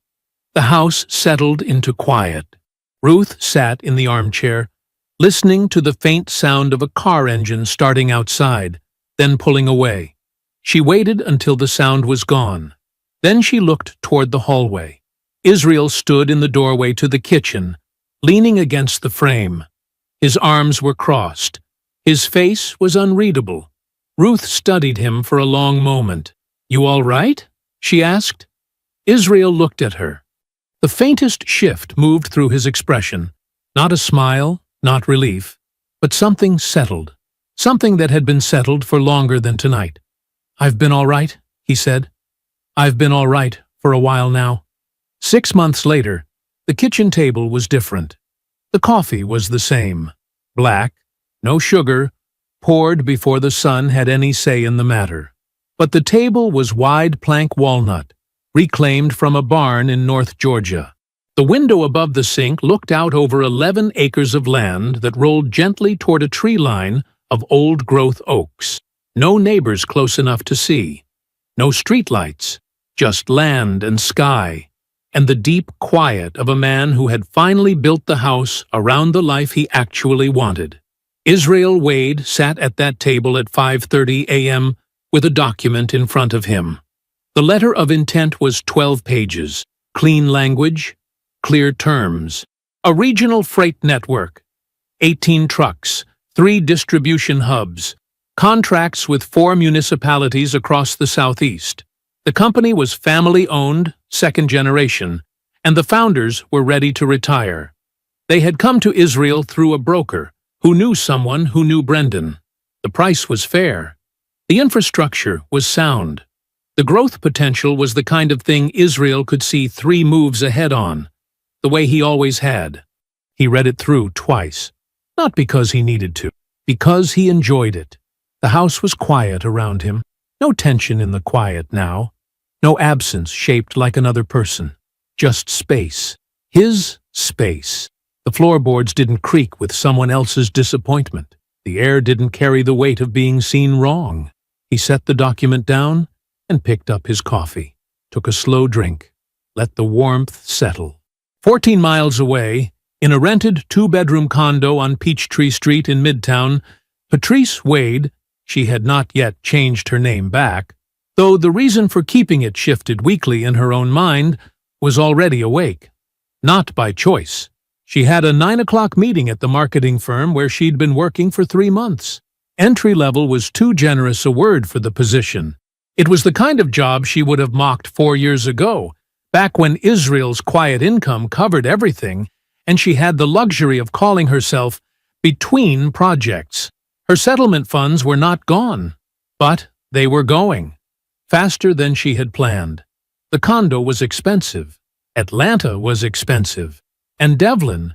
The house settled into quiet. Ruth sat in the armchair, listening to the faint sound of a car engine starting outside, then pulling away. She waited until the sound was gone. Then she looked toward the hallway. Israel stood in the doorway to the kitchen, leaning against the frame. His arms were crossed. His face was unreadable. Ruth studied him for a long moment. "You all right?" she asked. Israel looked at her. The faintest shift moved through his expression. Not a smile, not relief, but something settled. Something that had been settled for longer than tonight. "I've been all right," he said. "I've been all right for a while now." 6 months later, the kitchen table was different. The coffee was the same. Black, no sugar, poured before the son had any say in the matter. But the table was wide plank walnut, reclaimed from a barn in North Georgia. The window above the sink looked out over 11 acres of land that rolled gently toward a tree line of old-growth oaks. No neighbors close enough to see. No streetlights, just land and sky, and the deep quiet of a man who had finally built the house around the life he actually wanted. Israel Wade sat at that table at 5:30 a.m. with a document in front of him. The letter of intent was 12 pages, clean language, clear terms. A regional freight network, 18 trucks, 3 distribution hubs, contracts with 4 municipalities across the southeast. The company was family-owned, second generation, and the founders were ready to retire. They had come to Israel through a broker who knew someone who knew Brendan. The price was fair. The infrastructure was sound. The growth potential was the kind of thing Israel could see 3 moves ahead on, the way he always had. He read it through twice, not because he needed to, because he enjoyed it. The house was quiet around him, no tension in the quiet now, no absence shaped like another person, just space, his space. The floorboards didn't creak with someone else's disappointment. The air didn't carry the weight of being seen wrong. He set the document down and picked up his coffee, took a slow drink, let the warmth settle. 14 miles away, in a rented 2-bedroom condo on Peachtree Street in Midtown, Patrice Wade, she had not yet changed her name back, though the reason for keeping it shifted weekly in her own mind, was already awake. Not by choice. She had a 9 o'clock meeting at the marketing firm where she'd been working for 3 months. Entry level was too generous a word for the position. It was the kind of job she would have mocked 4 years ago, back when Israel's quiet income covered everything, and she had the luxury of calling herself between projects. Her settlement funds were not gone, but they were going, faster than she had planned. The condo was expensive. Atlanta was expensive. And Devlin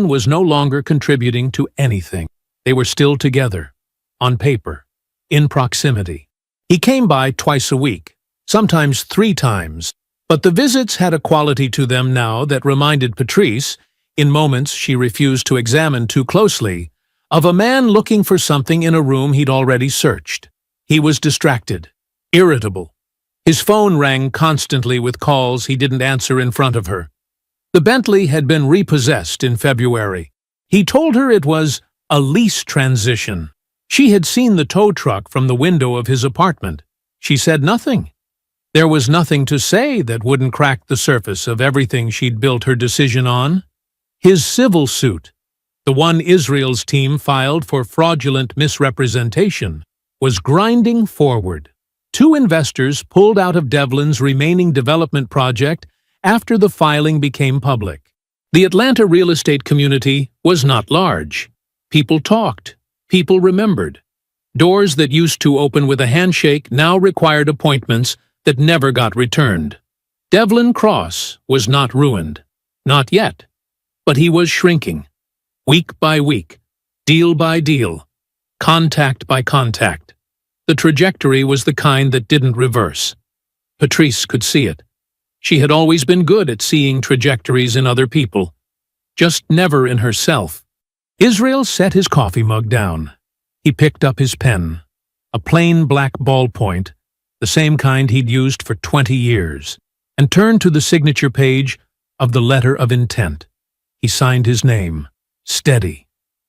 was no longer contributing to anything. They were still together, on paper, in proximity. He came by twice a week, sometimes 3 times, but the visits had a quality to them now that reminded Patrice, in moments she refused to examine too closely, of a man looking for something in a room he'd already searched. He was distracted, irritable. His phone rang constantly with calls he didn't answer in front of her. The Bentley had been repossessed in February. He told her it was a lease transition. She had seen the tow truck from the window of his apartment. She said nothing. There was nothing to say that wouldn't crack the surface of everything she'd built her decision on. His civil suit, the one Israel's team filed for fraudulent misrepresentation, was grinding forward. 2 investors pulled out of Devlin's remaining development project after the filing became public. The Atlanta real estate community was not large. People talked. People remembered. Doors that used to open with a handshake now required appointments that never got returned. Devlin Cross was not ruined. Not yet. But he was shrinking. Week by week. Deal by deal. Contact by contact. The trajectory was the kind that didn't reverse. Patrice could see it. She had always been good at seeing trajectories in other people, just never in herself. Israel set his coffee mug down. He picked up his pen, a plain black ballpoint, the same kind he'd used for 20 years, and turned to the signature page of the letter of intent. He signed his name, steady,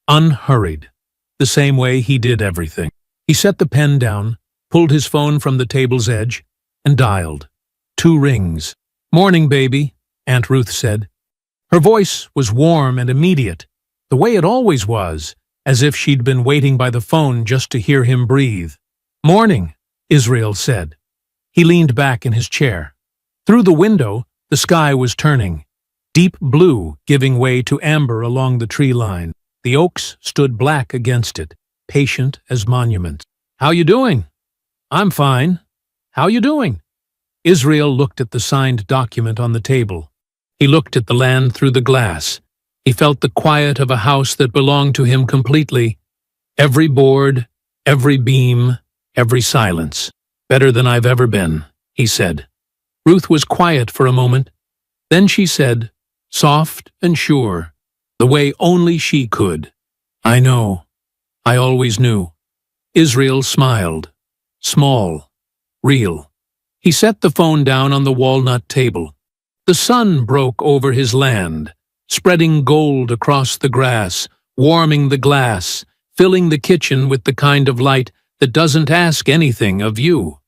unhurried, the same way he did everything. He set the pen down, pulled his phone from the table's edge, and dialed. 2 rings. "Morning, baby," Aunt Ruth said. Her voice was warm and immediate, the way it always was, as if she'd been waiting by the phone just to hear him breathe. "Morning," Israel said. He leaned back in his chair. Through the window, the sky was turning, deep blue giving way to amber along the tree line. The oaks stood black against it, patient as monuments. "How you doing?" "I'm fine. How you doing?" Israel looked at the signed document on the table. He looked at the land through the glass. He felt the quiet of a house that belonged to him completely. Every board, every beam, every silence. "Better than I've ever been," he said. Ruth was quiet for a moment. Then she said, soft and sure, the way only she could, "I know. I always knew." Israel smiled. Small. Real. He set the phone down on the walnut table. The sun broke over his land, spreading gold across the grass, warming the glass, filling the kitchen with the kind of light that doesn't ask anything of you.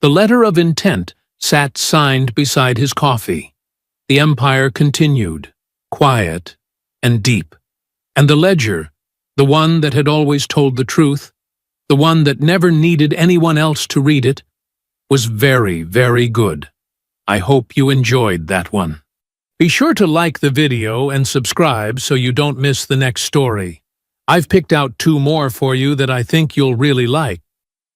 The letter of intent sat signed beside his coffee. The empire continued, quiet and deep. And the ledger, the one that had always told the truth, the one that never needed anyone else to read it, was very, very good. I hope you enjoyed that one. Be sure to like the video and subscribe so you don't miss the next story. I've picked out 2 more for you that I think you'll really like.